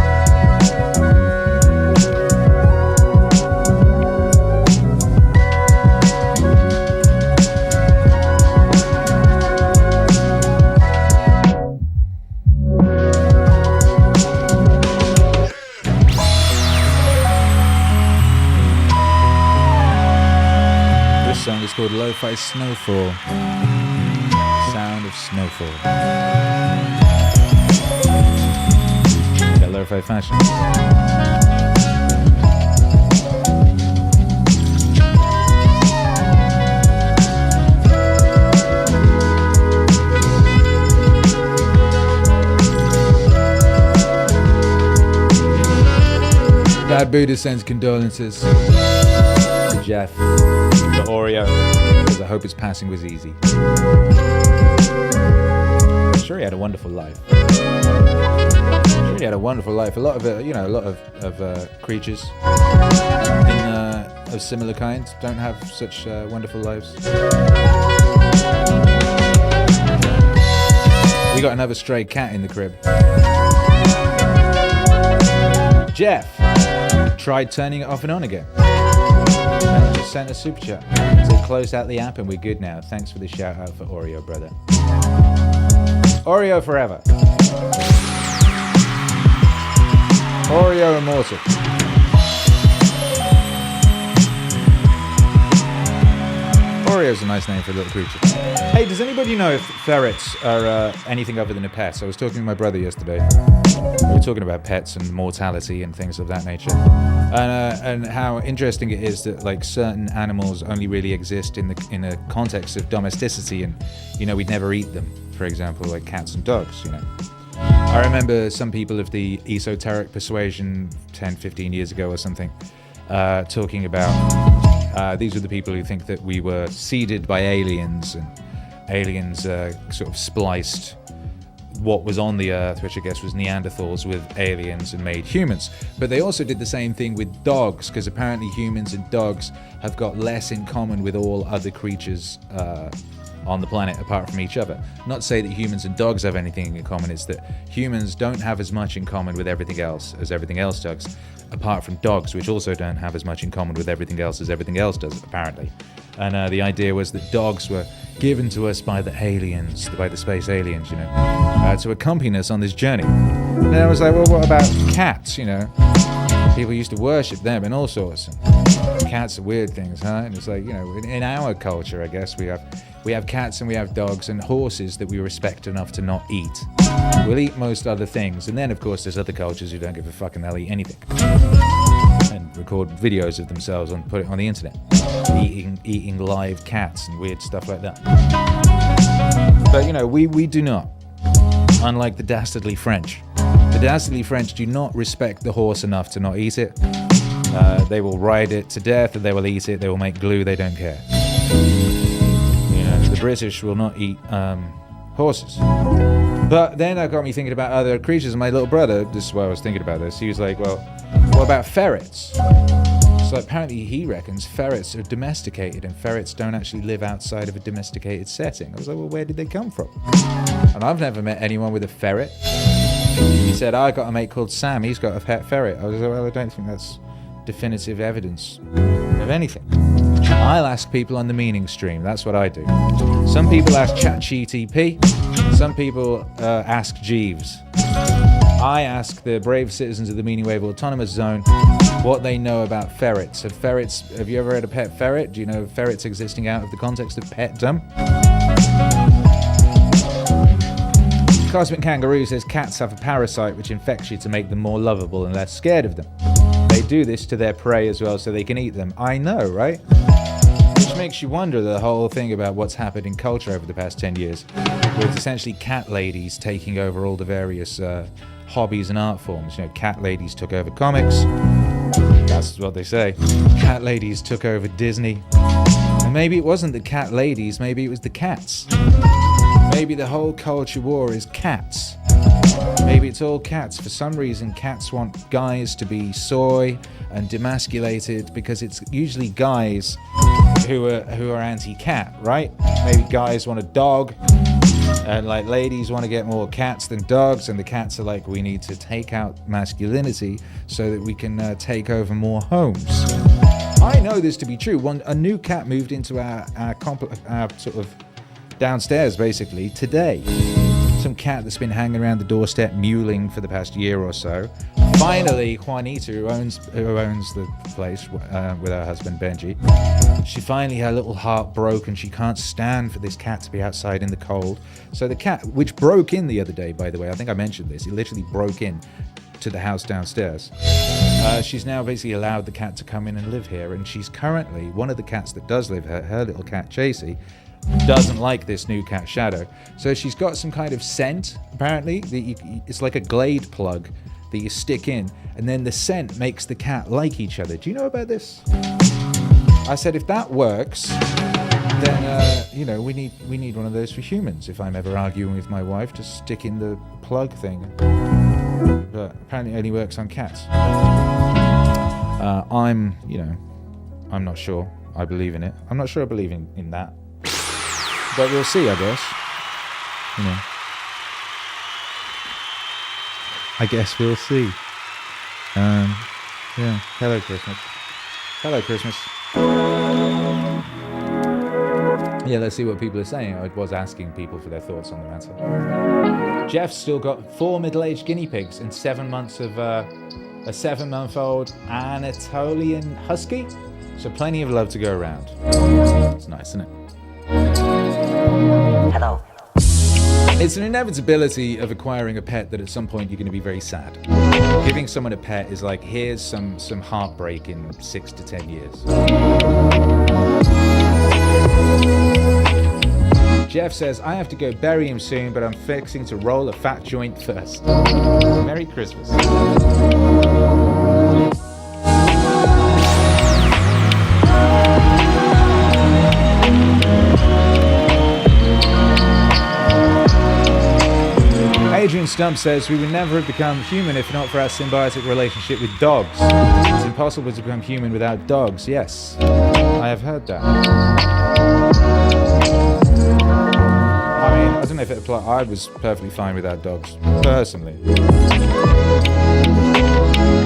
This song is called Lo-Fi Snowfall. Sound of snowfall. Got lo-fi fashion. Bad Buddha sends condolences to Jeff, to Oreo, because I hope his passing was easy. I'm sure he had a wonderful life. She had a wonderful life. A lot of creatures of similar kind don't have such wonderful lives. We got another stray cat in the crib. Jeff tried turning it off and on again. Just sent a super chat. So close out the app and we're good now. Thanks for the shout out for Oreo, brother. Oreo forever. Oreo immortal. Oreo's a nice name for a little creature. Hey, does anybody know if ferrets are anything other than a pet? I was talking to my brother yesterday. We were talking about pets and mortality and things of that nature, and how interesting it is that like certain animals only really exist in a context of domesticity, and we'd never eat them. For example, like cats and dogs. I remember some people of the esoteric persuasion 10, 15 years ago or something talking about. These are the people who think that we were seeded by aliens, and aliens sort of spliced what was on the earth, which I guess was Neanderthals, with aliens and made humans. But they also did the same thing with dogs, because apparently humans and dogs have got less in common with all other creatures on the planet apart from each other. Not to say that humans and dogs have anything in common, it's that humans don't have as much in common with everything else as everything else does, apart from dogs, which also don't have as much in common with everything else as everything else does, apparently. And the idea was that dogs were given to us by the aliens, by the space aliens, to accompany us on this journey. And I was like, well, what about cats, People used to worship them and all sorts. Cats are weird things, huh? And it's like, in our culture, I guess, we have cats and we have dogs and horses that we respect enough to not eat. We'll eat most other things. And then, of course, there's other cultures who don't give a fuck and they'll eat anything. And record videos of themselves and put it on the internet. Eating live cats and weird stuff like that. But, we do not. Unlike the dastardly French. The dastardly French do not respect the horse enough to not eat it. They will ride it to death and they will eat it. They will make glue. They don't care. The British will not eat horses. But then that got me thinking about other creatures. And my little brother, this is why I was thinking about this, he was like, well, what about ferrets? So apparently he reckons ferrets are domesticated and ferrets don't actually live outside of a domesticated setting. I was like, well, where did they come from? And I've never met anyone with a ferret. He said, I got a mate called Sam, he's got a pet ferret. I was like, well, I don't think that's definitive evidence of anything. I'll ask people on the Meaningstream, that's what I do. Some people ask ChatGTP, some people ask Jeeves. I ask the brave citizens of the MEANINGWAVE Autonomous Zone what they know about ferrets. Have you ever had a pet ferret? Do you know ferrets existing out of the context of petdom? Cosmic Kangaroo says cats have a parasite which infects you to make them more lovable and less scared of them. They do this to their prey as well so they can eat them. I know, right? Which makes you wonder the whole thing about what's happened in culture over the past 10 years, with essentially cat ladies taking over all the various hobbies and art forms. Cat ladies took over comics. That's what they say. Cat ladies took over Disney. And maybe it wasn't the cat ladies, maybe it was the cats. Maybe the whole culture war is cats. Maybe it's all cats. For some reason, cats want guys to be soy and demasculated because it's usually guys who are anti-cat, right? Maybe guys want a dog, and like ladies want to get more cats than dogs, and the cats are like, we need to take out masculinity so that we can take over more homes. I know this to be true. A new cat moved into our sort of downstairs basically today. Some cat that's been hanging around the doorstep mewling for the past year or so. Finally, Juanita, who owns the place with her husband Benji, she finally, her little heart broke and she can't stand for this cat to be outside in the cold. So the cat, which broke in the other day, by the way, I think I mentioned this, it literally broke in to the house downstairs. She's now basically allowed the cat to come in and live here, and she's currently, one of the cats that does live here, her little cat Chasey, doesn't like this new cat Shadow. So she's got some kind of scent, apparently. It's like a Glade plug that you stick in, and then the scent makes the cat like each other. Do you know about this? I said, if that works, then we need one of those for humans. If I'm ever arguing with my wife, just stick in the plug thing. but apparently it only works on cats. I'm not sure I believe in it. I'm not sure I believe in that. But we'll see, I guess. I guess we'll see. Yeah. Hello, Christmas. Hello, Christmas. Yeah, let's see what people are saying. I was asking people for their thoughts on the matter. Jeff's still got 4 middle-aged guinea pigs and 7 months of a 7-month-old Anatolian husky. So plenty of love to go around. It's nice, isn't it? Hello. It's an inevitability of acquiring a pet that at some point you're going to be very sad. Giving someone a pet is like, here's some heartbreak in 6 to 10 years. Jeff says, I have to go bury him soon, but I'm fixing to roll a fat joint first. Merry Christmas. Adrian Stump says, we would never have become human if not for our symbiotic relationship with dogs. It's impossible to become human without dogs. Yes, I have heard that. I mean, I don't know if it applies. I was perfectly fine without dogs, personally.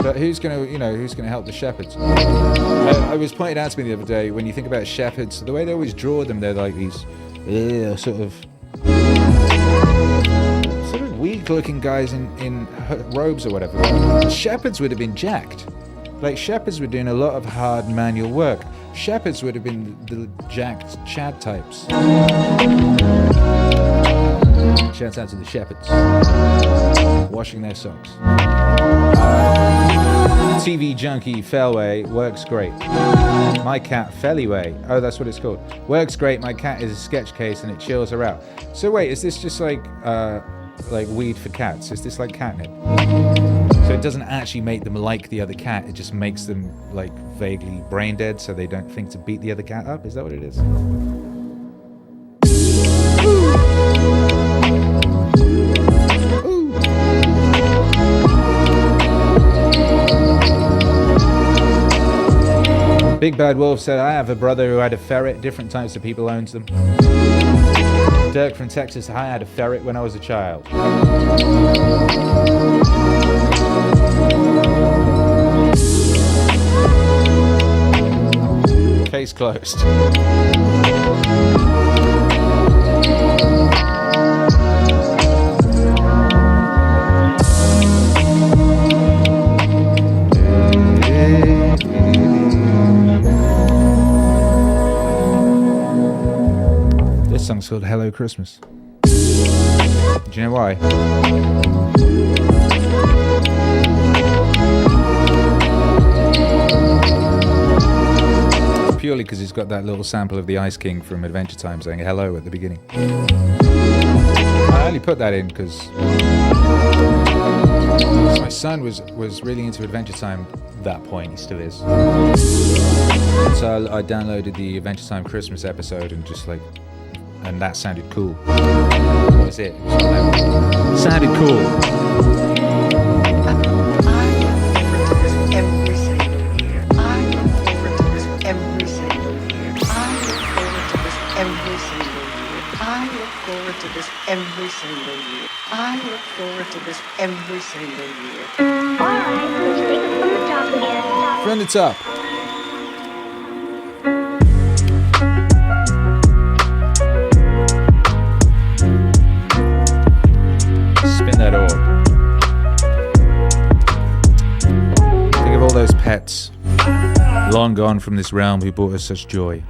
But who's going to help the shepherds? I was pointed out to me the other day, when you think about shepherds, the way they always draw them, they're like these sort of weak-looking guys in robes or whatever. Shepherds would have been jacked. Like, shepherds were doing a lot of hard manual work. Shepherds would have been the jacked Chad types. Shouts out to the shepherds. Washing their socks. TV Junkie Fellway works great. My cat Fellyway. Oh, that's what it's called. Works great. My cat is a sketch case and it chills her out. So wait, is this just like weed for cats? Is this like catnip? So it doesn't actually make them like the other cat, it just makes them like vaguely brain dead so they don't think to beat the other cat up? Is that what it is? Big Bad Wolf said, I have a brother who had a ferret. Different types of people owns them. Dirk from Texas, I had a ferret when I was a child. Case closed. This song's called Hello Christmas. Do you know why? Purely because it's got that little sample of the Ice King from Adventure Time saying hello at the beginning. I only put that in because my son was really into Adventure Time at that point. He still is. So I downloaded the Adventure Time Christmas episode and just like, and that sounded cool. That was it. It sounded cool. Every single year. I look forward to this every single year. I look forward to this every single year. I look forward to this every single year. I look forward to this every single year. Alright, let's take it from the top again. From the top. Spin that orb. Think of all those pets, long gone from this realm, who brought us such joy.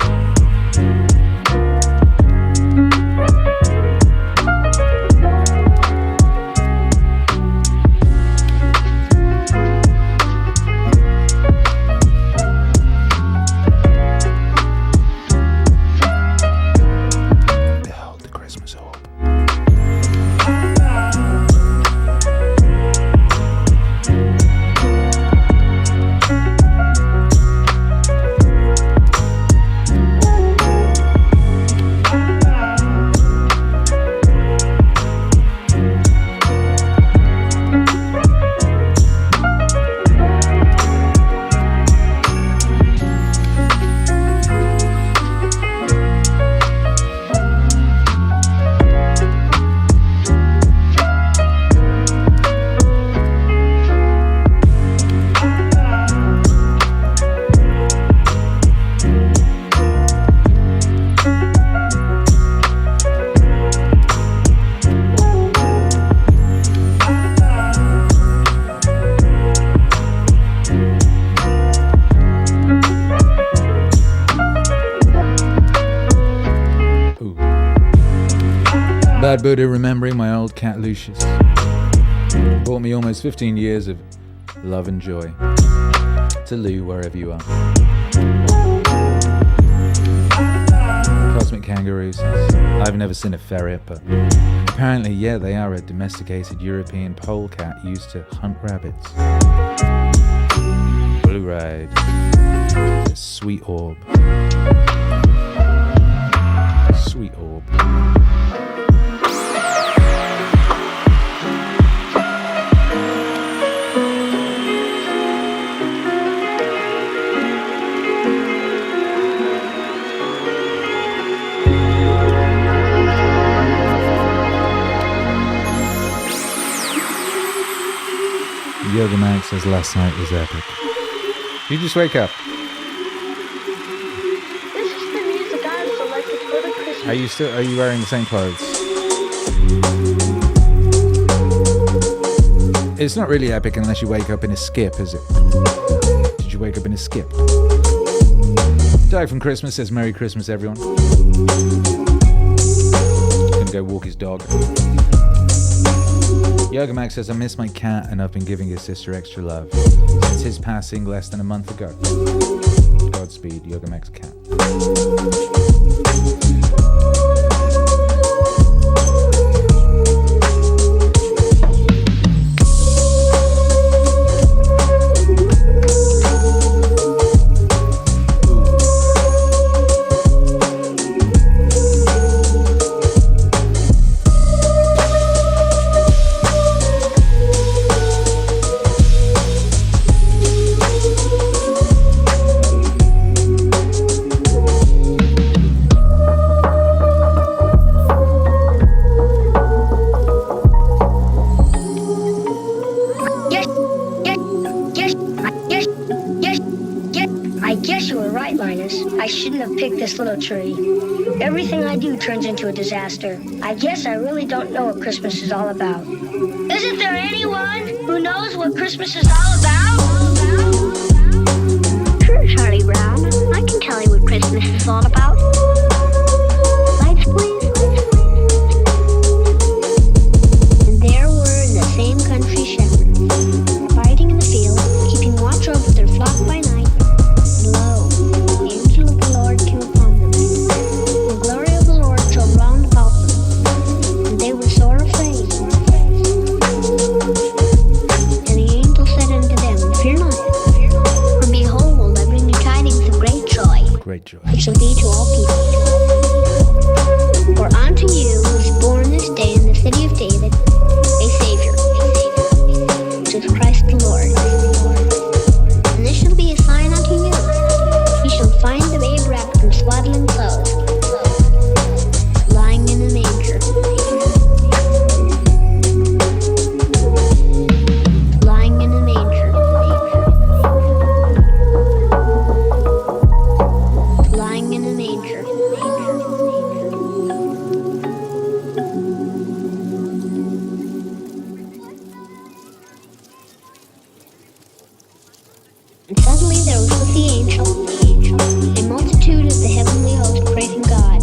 Behold the Christmas orb. Bad Buddha remembering my old cat Lucius. Brought me almost 15 years of love and joy. To Lou, wherever you are. Cosmic Kangaroo says, I've never seen a ferret, but apparently, yeah, they are a domesticated European polecat used to hunt rabbits. Blue Ride. Sweet Orb. Sweet Orb. Yoga Max says last night was epic. You just wake up. This is the music I selected for the Christmas. Are you wearing the same clothes? It's not really epic unless you wake up in a skip, is it? Did you wake up in a skip? Doug from Christmas says Merry Christmas, everyone. Gonna go walk his dog. Yoga Max says, I miss my cat and I've been giving his sister extra love since his passing less than a month ago. Godspeed, Yoga Max cat. Little tree. Everything I do turns into a disaster. I guess I really don't know what Christmas is all about. Isn't there anyone who knows what Christmas is all about? Sure, Charlie Brown. I can tell you what Christmas is all about. Lights, please. And there were in the same country shepherds, fighting in the field, keeping watch over their flock by night. And lo, the angel of the Lord came upon them. The glory of the Lord shone round about them, and they were sore afraid. And the angel said unto them, Fear not, for behold, I bring you tidings of great joy, Great joy. which shall be to all people. For unto you is born this day in the city of David a Savior, which is Christ the Lord. And this shall be a sign unto you. You shall find the babe wrapped in swaddling clothes, lying in a manger. Lying in a manger. Lying in a manger. And suddenly there was with the angel a multitude of the heavenly host praising God,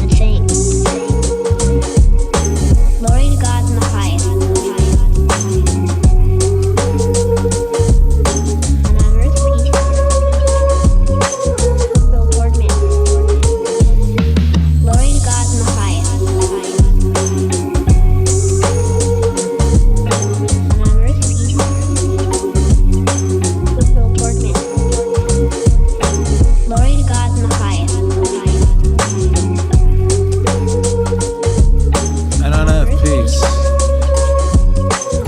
and saying, Glory to God in the highest, and on earth peace, goodwill toward men. Glory to God in the highest, and on earth peace, goodwill toward men. Glory to God in the highest. And on earth, peace.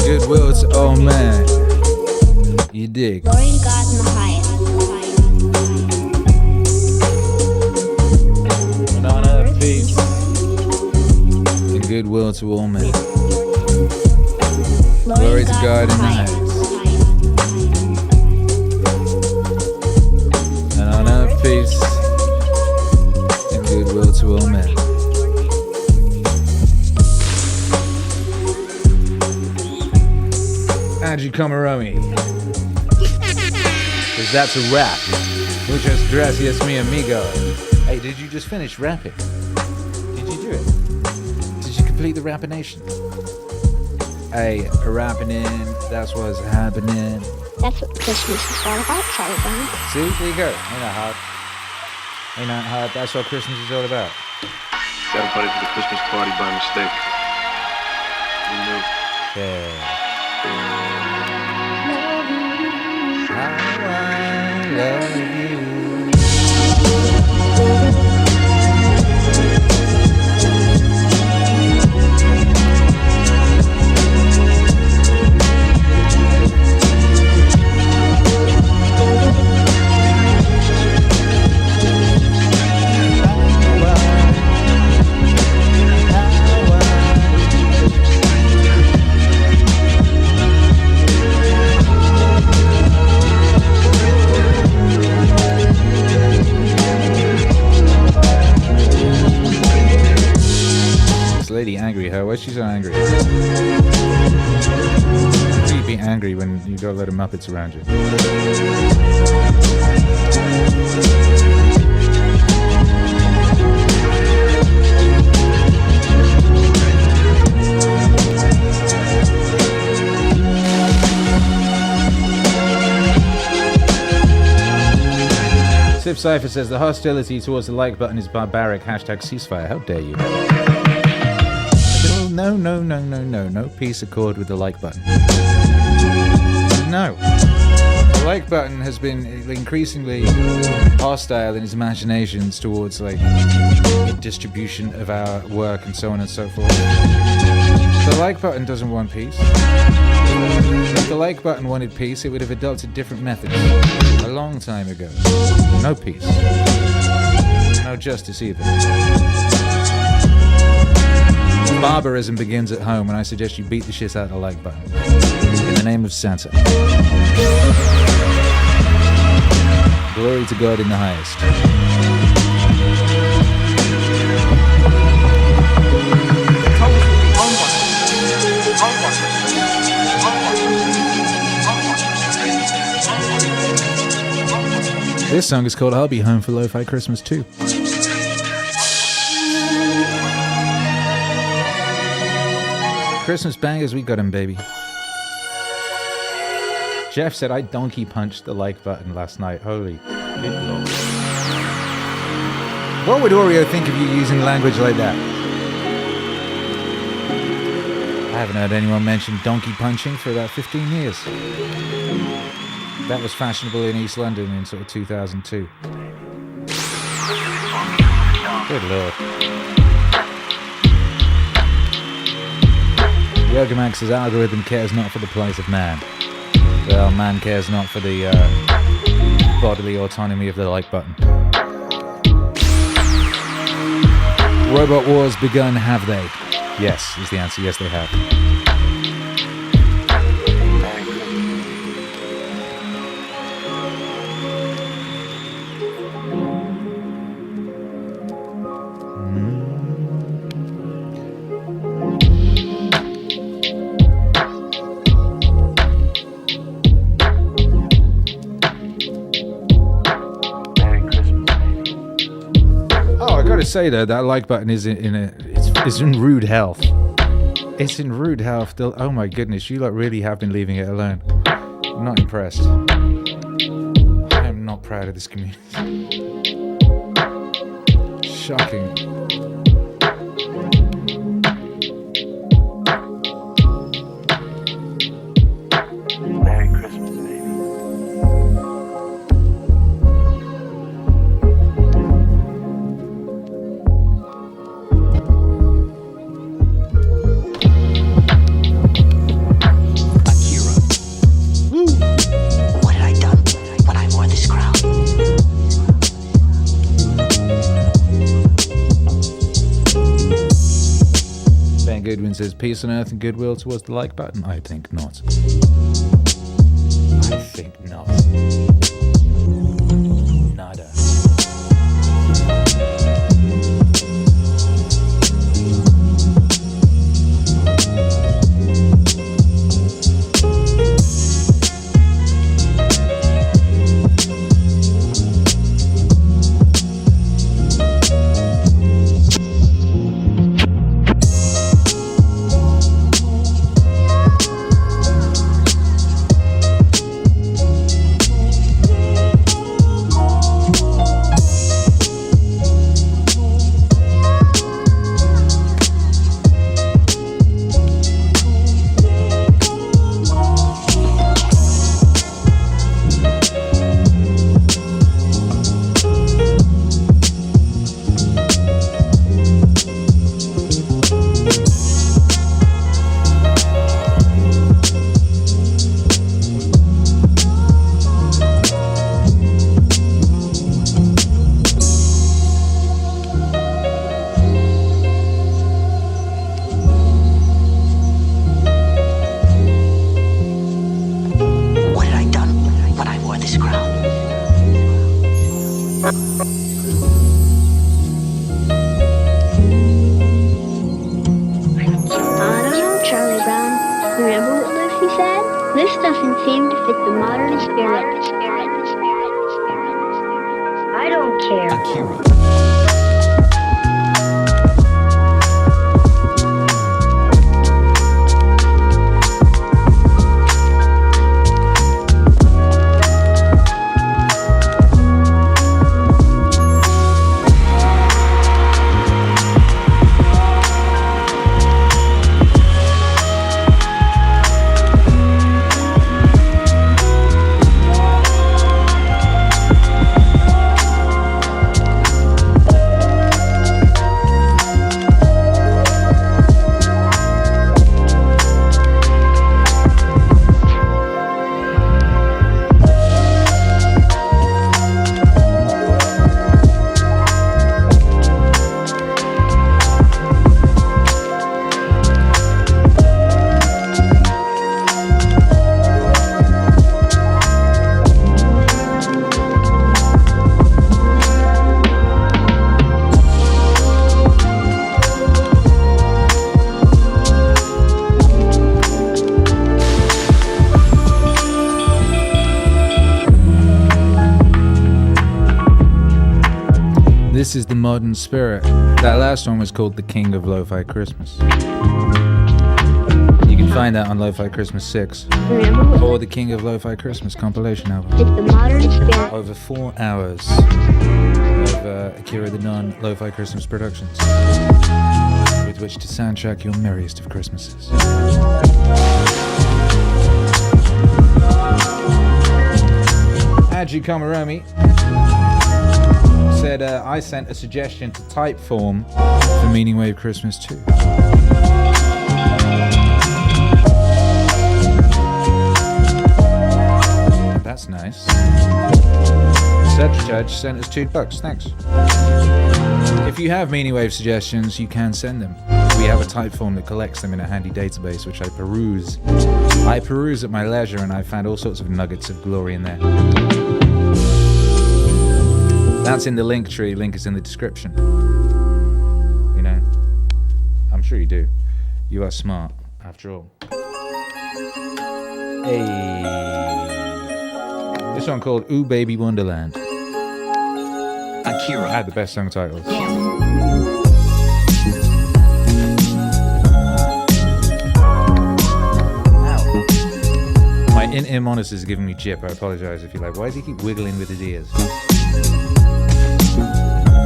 Goodwill to all men. You dig? Glory to God in the highest. And on earth, peace. And goodwill to all men. Glory to God in the highest. And on earth, peace. And goodwill to all men. Angie Comaromi. Because that's a wrap. Muchas gracias, mi amigo. Hey, did you just finish rapping? Did you do it? Did you complete the rappination? Hey, rapping in, that's what's happening. That's what Christmas is all about, Charlie Brown. See, there you go. Ain't that hard? Ain't that hard? That's what Christmas is all about. Got invited to the Christmas party by mistake. You knew. Yeah. How I love you. Lady angry, her. Why's she so angry? How do you be angry when you got a lot of Muppets around you? Sip Cypher says the hostility towards the like button is barbaric. Hashtag ceasefire. How dare you? No peace accord with the like button. No. The like button has been increasingly hostile in its machinations towards like the distribution of our work and so on and so forth. The like button doesn't want peace. If the like button wanted peace, it would have adopted different methods a long time ago. No peace. No justice either. Barbarism begins at home, and I suggest you beat the shit out of the like button. In the name of Santa. Glory to God in the highest. This song is called I'll Be Home for Lo-Fi Christmas too. Christmas bangers, we got him, baby. Jeff said I donkey punched the like button last night. Holy good lord. What would Oreo think of you using language like that? I haven't heard anyone mention donkey punching for about 15 years. That was fashionable in East London in sort of 2002. Good lord. Yoga Max says algorithm cares not for the plight of man. Well, man cares not for the bodily autonomy of the like button. Robot wars begun, have they? Yes, is the answer. Yes, they have. Say though, that like button is it's in rude health. It's in rude health. Oh my goodness, you lot really have been leaving it alone. I'm not impressed. I am not proud of this community. Shocking. Merry Christmas, baby. Goodwin says peace on earth and goodwill towards the like button. I think not. I think not. Nada. I don't know, Charlie Brown. Remember what Lofi said? This doesn't seem to fit the modern spirit. I don't care. Akira. This is the modern spirit. That last one was called The King of Lo-Fi Christmas. You can find that on Lo-Fi Christmas 6 or the King of Lo-Fi Christmas compilation album. It's the modern spirit. Over 4 hours of Akira The Don Lo-Fi Christmas productions with which to soundtrack your merriest of Christmases. Haji Komaromi said, I sent a suggestion to Typeform for MEANINGWAVE Christmas 2. That's nice. Sedge Judge sent us $2. Thanks. If you have MEANINGWAVE suggestions, you can send them. We have a Typeform that collects them in a handy database, which I peruse. I peruse at my leisure, and I found all sorts of nuggets of glory in there. That's in the link tree. Link is in the description. You know, I'm sure you do. You are smart, after all. Hey, this one called Ooh Baby Wonderland. Akira. I had the best song titles. My in-ear monitor is giving me jip. I apologize if you're like, why does he keep wiggling with his ears?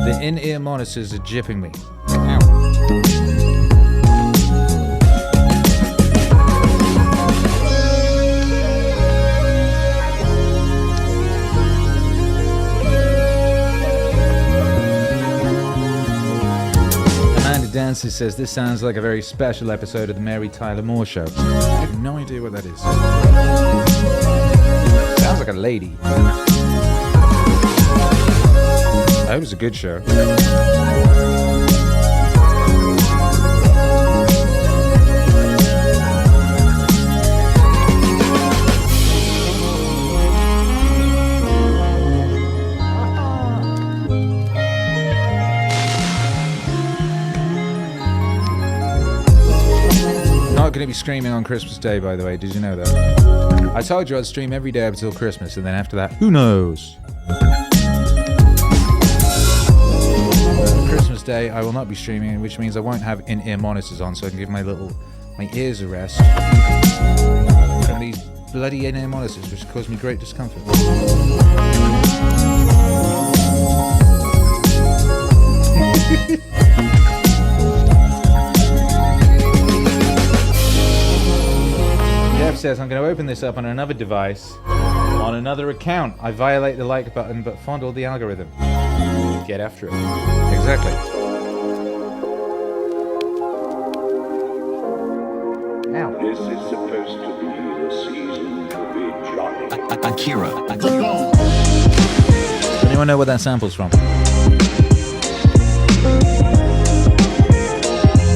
The in-ear monitors are jipping me. Ow. Amanda Dancy says, this sounds like a very special episode of the Mary Tyler Moore Show. I have no idea what that is. Sounds like a lady. I hope it's a good show. Not going to be streaming on Christmas Day, by the way. Did you know that? I told you I'd stream every day up until Christmas, and then after that, who knows? Christmas Day, I will not be streaming, which means I won't have in-ear monitors on, so I can give my ears a rest from these bloody in-ear monitors, which cause me great discomfort. Jeff says, I'm going to open this up on another device, on another account. I violate the like button, but fondle the algorithm. Get after it. Exactly. Now. This is supposed to be the season to be jolly. Akira. Does anyone know what that sample's from?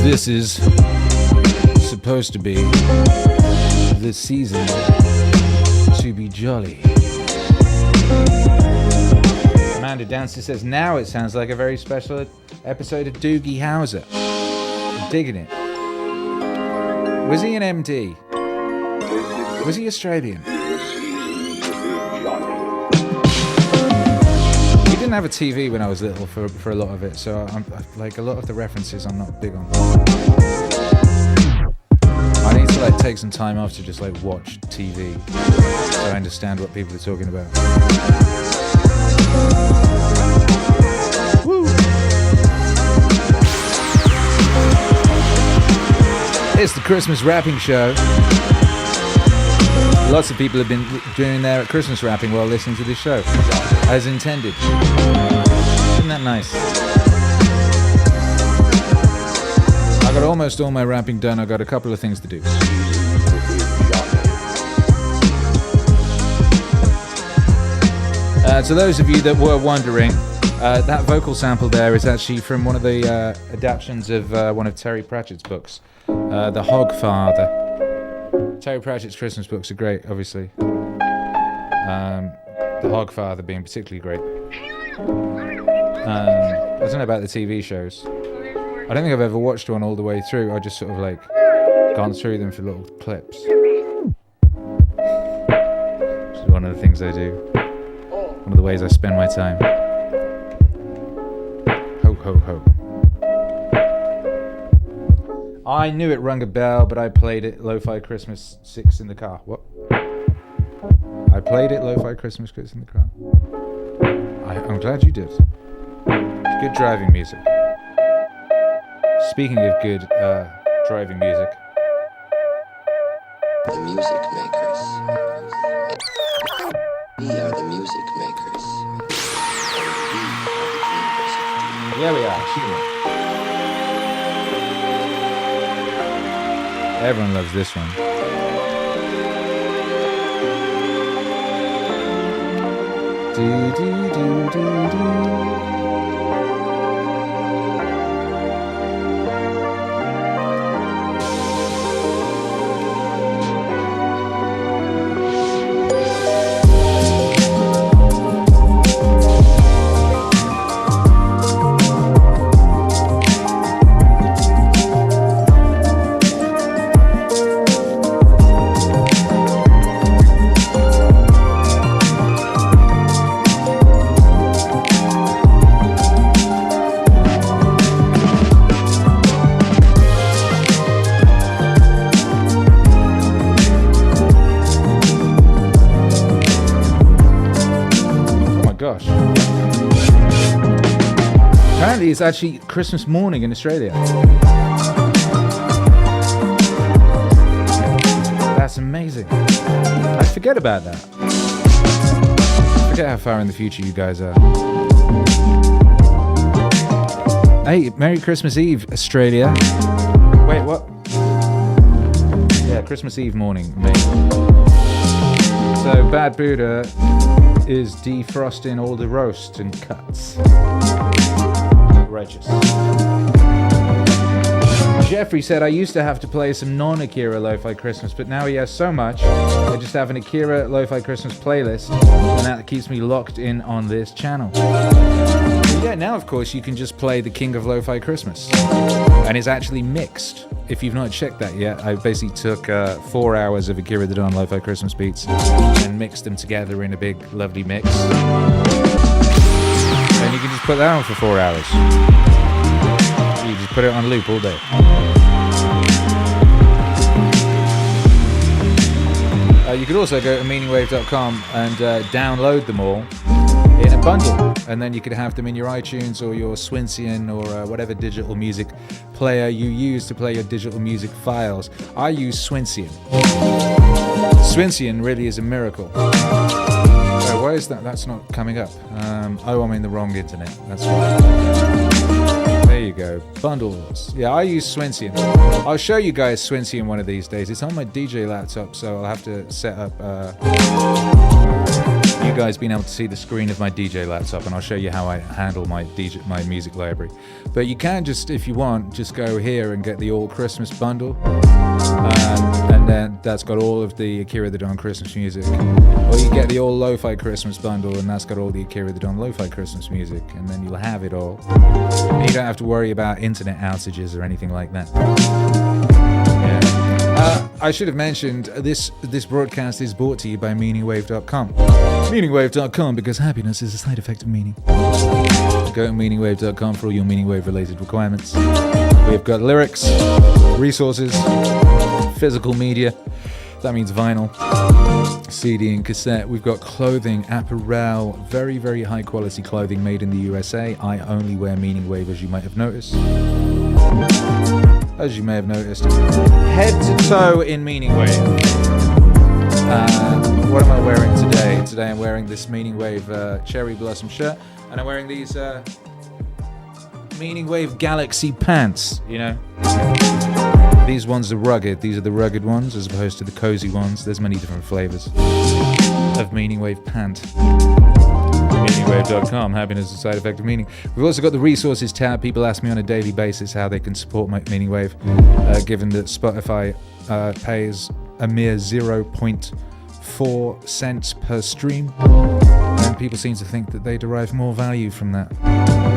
This is supposed to be the season to be jolly. Amanda Dancer says, now it sounds like a very special episode of Doogie Howser. I'm digging it. Was he an MD? Was he Australian? He didn't have a TV when I was little for a lot of it, so I'm like a lot of the references I'm not big on. I need to like take some time off to just like watch TV so I understand what people are talking about. Woo! It's the Christmas wrapping show. Lots of people have been doing their Christmas wrapping while listening to this show, as intended. Isn't that nice? I got almost all my wrapping done. I got a couple of things to do. To those of you that were wondering, that vocal sample there is actually from one of the adaptations of one of Terry Pratchett's books, The Hogfather. Terry Pratchett's Christmas books are great, obviously. The Hogfather being particularly great. I don't know about the TV shows. I don't think I've ever watched one all the way through. I just sort of like gone through them for little clips. Which is one of the things I do. One of the ways I spend my time. Ho, ho, ho. I knew it rung a bell, but I played it Lo-Fi Christmas 6 in the car. What? I played it Lo-Fi Christmas 6 in the car. I'm glad you did. It's good driving music. Speaking of good driving music. The music makers. We are the music makers. Yeah, we are. Everyone loves this one. Do, do, do, do, do. It's actually Christmas morning in Australia. That's amazing. I forget about that. I forget how far in the future you guys are. Hey, Merry Christmas Eve, Australia. Wait, what? Yeah, Christmas Eve morning, mate. So Bad Buddha is defrosting all the roasts and cuts. Righteous. Jeffrey said, I used to have to play some non-Akira Lo-Fi Christmas, but now he has so much, I just have an Akira Lo-Fi Christmas playlist, and that keeps me locked in on this channel. Yeah, now of course you can just play the King of Lo-Fi Christmas, and it's actually mixed. If you've not checked that yet, I basically took 4 hours of Akira The Don Lo-Fi Christmas beats and mixed them together in a big, lovely mix. And you can just put that on for 4 hours. You just put it on loop all day. You could also go to meaningwave.com and download them all in a bundle, and then you could have them in your iTunes or your Swinsian or whatever digital music player you use to play your digital music files. I use Swinsian. Swinsian really is a miracle. Why is that? That's not coming up. Oh, I'm in the wrong internet. That's right. There you go. Bundles. Yeah, I use Swinsian. I'll show you guys Swinsian one of these days. It's on my DJ laptop, so I'll have to set up you guys been able to see the screen of my DJ laptop, and I'll show you how I handle my music library. But you can just, if you want, just go here and get the All Christmas bundle, and then that's got all of the Akira The Don Christmas music. Or you get the All Lo-Fi Christmas bundle, and that's got all the Akira The Don Lo-Fi Christmas music, and then you'll have it all. And you don't have to worry about internet outages or anything like that. I should have mentioned this broadcast is brought to you by MEANINGWAVE.com. MEANINGWAVE.com, because happiness is a side effect of meaning. Go to MEANINGWAVE.com for all your MEANINGWAVE related requirements. We've got lyrics, resources, physical media, that means vinyl, CD and cassette. We've got clothing, apparel, very, very high quality clothing made in the USA. I only wear MEANINGWAVE, as you might have noticed. As you may have noticed, head to toe in MEANINGWAVE. What am I wearing today? Today I'm wearing this MEANINGWAVE cherry blossom shirt, and I'm wearing these MEANINGWAVE Galaxy pants, you know. These ones are rugged. These are the rugged ones as opposed to the cozy ones. There's many different flavors of MEANINGWAVE pant. MEANINGWAVE.com, happiness is a side effect of meaning. We've also got the resources tab. People ask me on a daily basis how they can support my MEANINGWAVE, given that Spotify pays a mere 0.4 cents per stream, and people seem to think that they derive more value from that.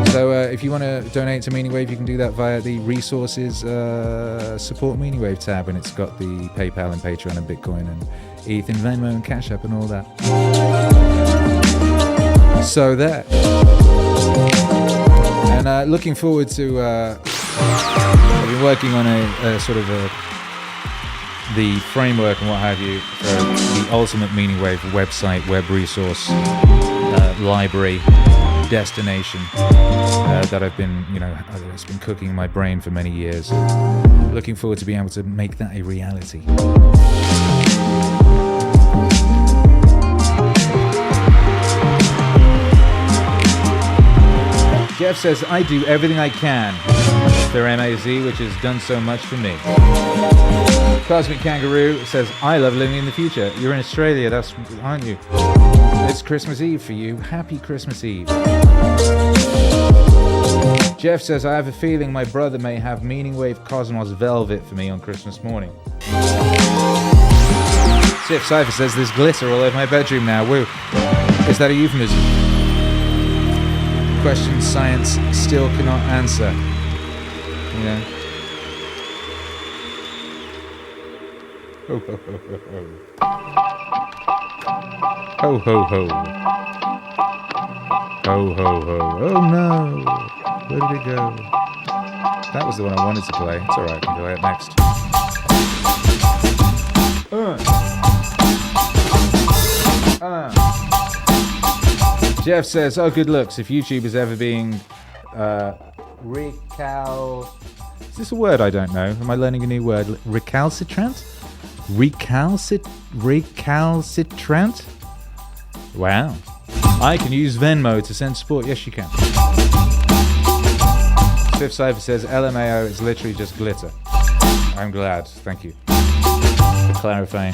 So if you want to donate to MEANINGWAVE, you can do that via the resources support MEANINGWAVE tab, and it's got the PayPal and Patreon and Bitcoin and ETH and Venmo and Cash App and all that. So there. And looking forward to, I've been working on a sort of the framework and what have you for the ultimate MEANINGWAVE website, web resource, library, destination that I've been, it's been cooking in my brain for many years. Looking forward to being able to make that a reality. Jeff says, I do everything I can for MAZ, which has done so much for me. Cosmic Kangaroo says, I love living in the future. You're in Australia, aren't you? It's Christmas Eve for you. Happy Christmas Eve. Jeff says, I have a feeling my brother may have MEANINGWAVE Cosmos Velvet for me on Christmas morning. Sif Cypher says, there's glitter all over my bedroom now. Woo. Is that a euphemism? Questions science still cannot answer. You know? Ho ho ho ho ho. Ho ho ho. Ho ho ho. Oh no! Where did it go? That was the one I wanted to play. It's alright, I can play it next. Jeff says, oh, good looks. If YouTube is ever being Is this a word I don't know? Am I learning a new word? Recalcitrant? Recalcitrant? Wow. I can use Venmo to send support. Yes, you can. Swift Cypher says, LMAO is literally just glitter. I'm glad. Thank you for clarifying.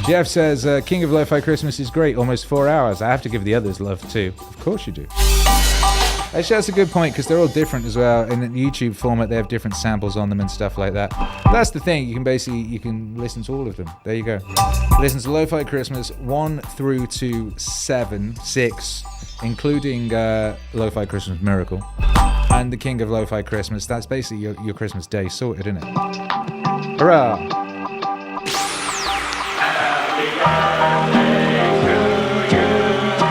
Jeff says, King of Lo-Fi Christmas is great, almost 4 hours. I have to give the others love too. Of course you do. Actually, that's a good point, because they're all different as well. In the YouTube format, they have different samples on them and stuff like that. But that's the thing, you can listen to all of them. There you go. Listen to Lo-Fi Christmas 1 through to 6, including Lo-Fi Christmas Miracle. And the King of Lo-Fi Christmas. That's basically your Christmas day sorted, isn't it? Hurrah!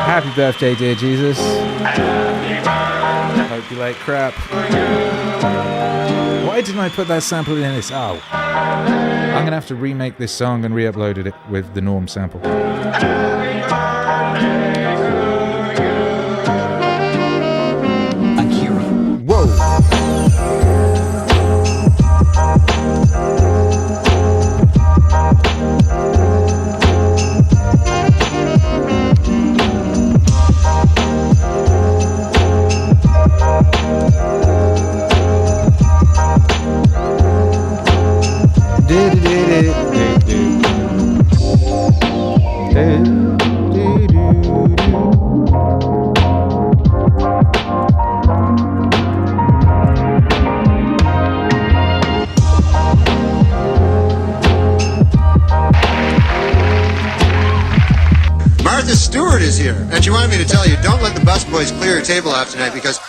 Happy birthday, dear Jesus. Hope you like crap. Why didn't I put that sample in this? Oh. I'm going to have to remake this song and re-upload it with the Norm sample. Akira. Whoa. Martha Stewart is here, and she wanted me to tell you, don't let the busboys clear your table off tonight because...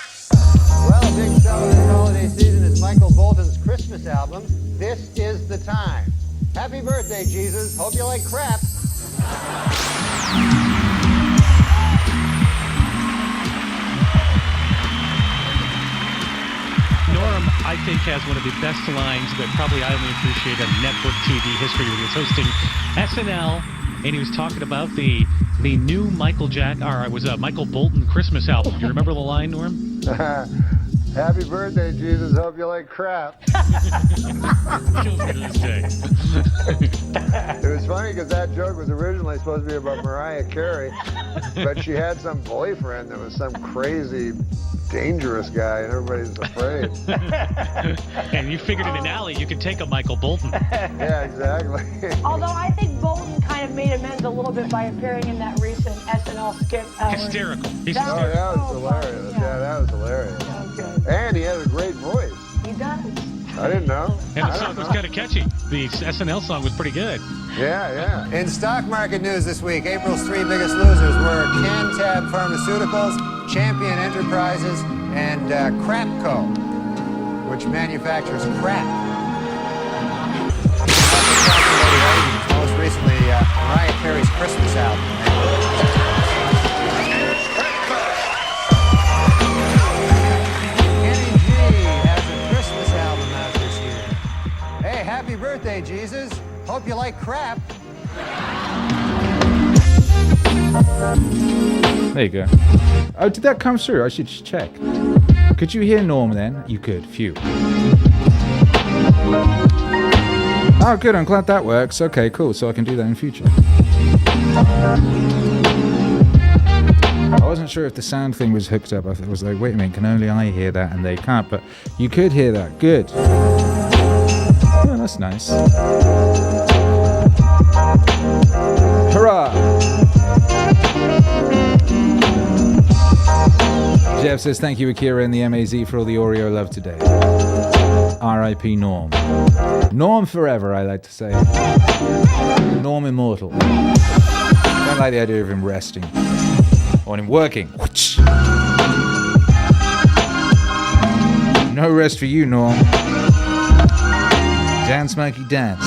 Well, a big seller this holiday season is Michael Bolton's Christmas album, This Is the Time. Happy birthday, Jesus. Hope you like crap. Norm, I think, has one of the best lines that probably I only appreciate in network TV history when he was hosting SNL, and he was talking about the new Michael Bolton Christmas album. Do you remember the line, Norm? Happy birthday, Jesus. Hope you like crap. Kills me to this day. It was funny because that joke was originally supposed to be about Mariah Carey, but she had some boyfriend that was some crazy, dangerous guy, and everybody's afraid. And you figured in an alley you could take a Michael Bolton. Yeah, exactly. Although I think Bolton kind of made amends a little bit by appearing in that recent SNL skit. Hysterical. He's Oh, that was hilarious. Yeah, that was hilarious. And he has a great voice. He does. I didn't know. And the song was kind of catchy. The SNL song was pretty good. Yeah, yeah. In stock market news this week, April's three biggest losers were Cantab Pharmaceuticals, Champion Enterprises, and Crapco, which manufactures crap. Most recently, Mariah Carey's Christmas album. Hey, happy birthday, Jesus. Hope you like crap. There you go. Oh, did that come through? I should check. Could you hear Norm then? You could. Phew. Oh, good. I'm glad that works. Okay, cool. So I can do that in future. I wasn't sure if the sound thing was hooked up. I was like, wait a minute, can only I hear that and they can't? But you could hear that. Good. Oh, that's nice. Hurrah! Jeff says, thank you, Akira and the MAZ, for all the Oreo love today. R.I.P. Norm. Norm forever, I like to say. Norm immortal. Don't like the idea of him resting. Or him working. No rest for you, Norm. Dance, Smokey, dance.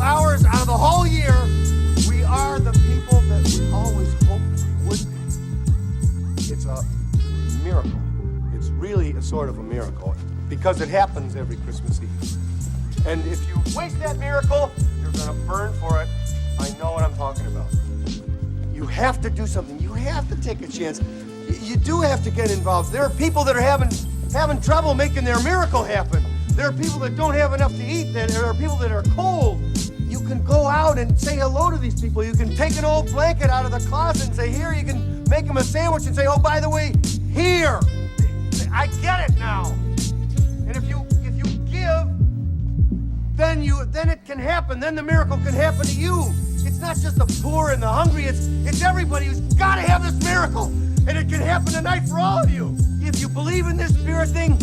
hours out of the whole year, we are the people that we always hoped we would be. It's a miracle. It's really a sort of a miracle because it happens every Christmas Eve. And if you waste that miracle, you're going to burn for it. I know what I'm talking about. You have to do something. You have to take a chance. You do have to get involved. There are people that are having trouble making their miracle happen. There are people that don't have enough to eat. There are people that are cold. You can go out and say hello to these people. You can take an old blanket out of the closet and say, here. You can make them a sandwich and say, oh, by the way, here. I get it now. And if you give, then it can happen. Then the miracle can happen to you. It's not just the poor and the hungry. It's everybody who's got to have this miracle. And it can happen tonight for all of you. If you believe in this spirit thing,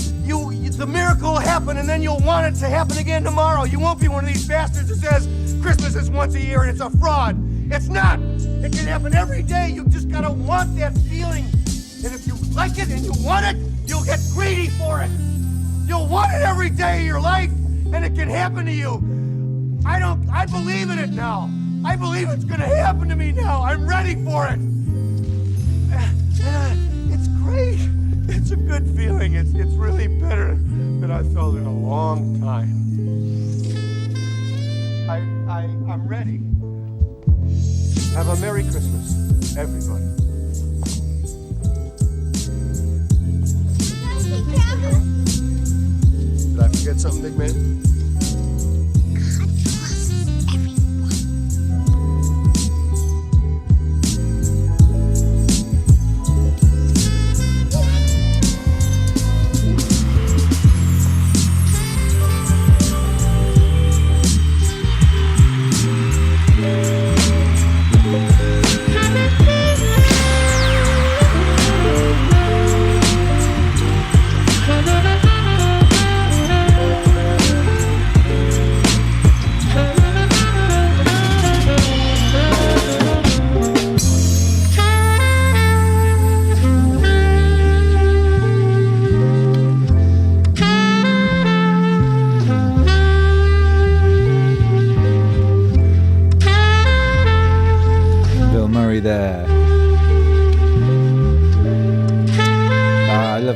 the miracle will happen, and then you'll want it to happen again tomorrow. You won't be one of these bastards that says Christmas is once a year and it's a fraud. It's not. It can happen every day. You just gotta want that feeling. And if you like it and you want it, you'll get greedy for it. You'll want it every day of your life, and it can happen to you. I believe in it now. I believe it's gonna happen to me now. I'm ready for it. It's great. It's a good feeling. It's really better than I felt in a long time. I'm ready. Have a Merry Christmas, everybody. Did I forget something, big man?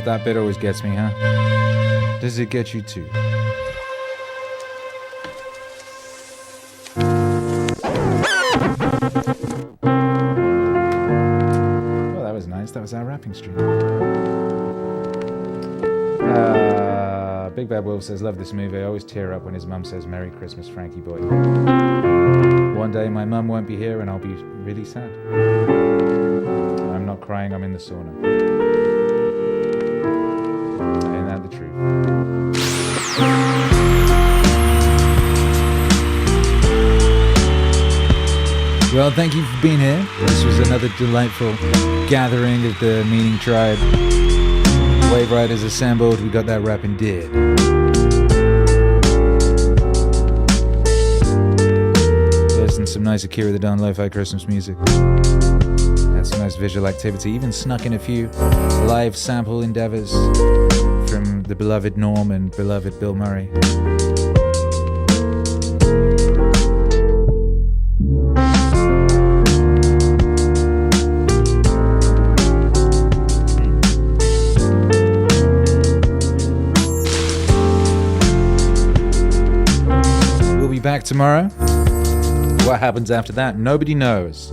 That bit always gets me, huh? Does it get you too? Well, that was nice. That was our rapping stream. Big Bad Wolf says, love this movie. I always tear up when his mum says, Merry Christmas, Frankie boy. One day my mum won't be here and I'll be really sad. I'm not crying, I'm in the sauna. The truth. Well, thank you for being here. This was another delightful gathering of the Meaning Tribe. Wave Riders assembled. We got that rapping did. Listen to some nice Akira The Don Lo-Fi Christmas music. Had some nice visual activity. Even snuck in a few live sample endeavors from the beloved Norm and beloved Bill Murray. We'll be back tomorrow. What happens after that? Nobody knows.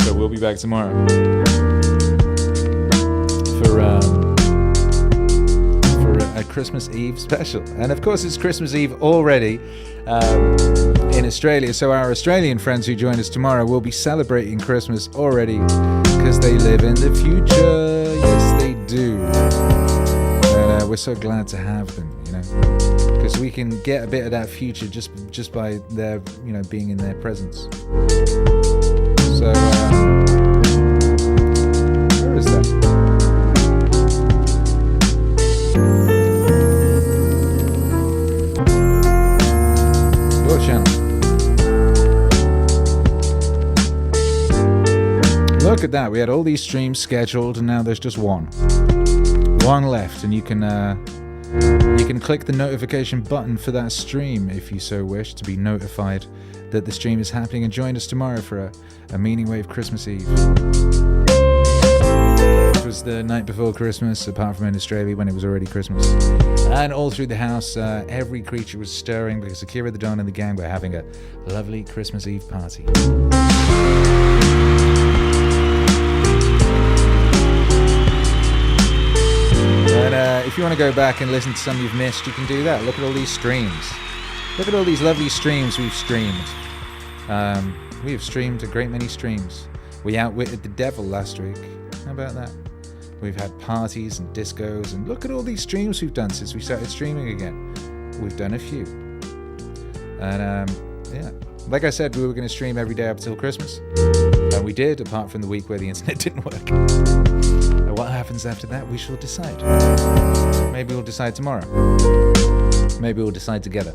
But we'll be back tomorrow for a Christmas Eve special. And of course it's Christmas Eve already in Australia, so our Australian friends who join us tomorrow will be celebrating Christmas already because they live in the future. Yes, they do. And we're so glad to have them, you know, because we can get a bit of that future just by their, you know, being in their presence. So where is that? Channel. Look at that, we had all these streams scheduled and now there's just one left, and you can You can click the notification button for that stream if you so wish to be notified that the stream is happening, and join us tomorrow for a Meaningwave Christmas Eve. It was the night before Christmas, apart from in Australia when it was already Christmas. And all through the house, every creature was stirring because Akira The Don and the gang were having a lovely Christmas Eve party. And if you want to go back and listen to some you've missed, you can do that. Look at all these streams. Look at all these lovely streams we've streamed. We have streamed a great many streams. We outwitted the devil last week. How about that? We've had parties and discos, and look at all these streams we've done since we started streaming again. We've done a few. And yeah, like I said, we were going to stream every day up till Christmas. And we did, apart from the week where the internet didn't work. And what happens after that, we shall decide. Maybe we'll decide tomorrow. Maybe we'll decide together.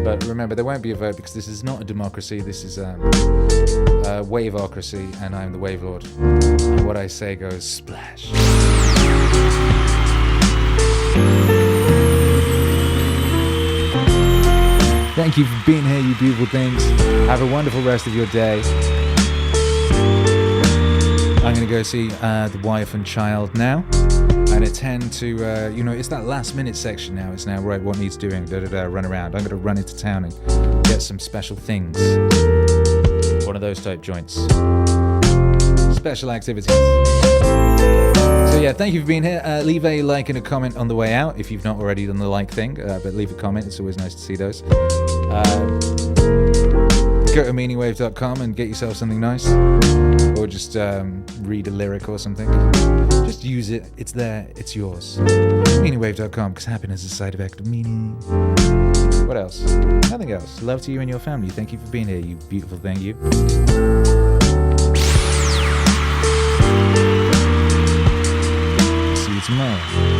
But remember, there won't be a vote because this is not a democracy. This is a waveocracy, and I'm the Wave Lord. And what I say goes splash. Thank you for being here, you beautiful things. Have a wonderful rest of your day. I'm going to go see the wife and child now. And attend to, it's that last minute section now. It's now, right, what needs doing, run around. I'm going to run into town and get some special things. One of those type joints. Special activities. So yeah, thank you for being here. Leave a like and a comment on the way out if you've not already done the like thing. But leave a comment, it's always nice to see those. Go to meaningwave.com and get yourself something nice. Or just read a lyric or something. Just use it. It's there. It's yours. Meaningwave.com, because happiness is a side effect of meaning. What else? Nothing else. Love to you and your family. Thank you for being here, you beautiful thing, you. See you tomorrow.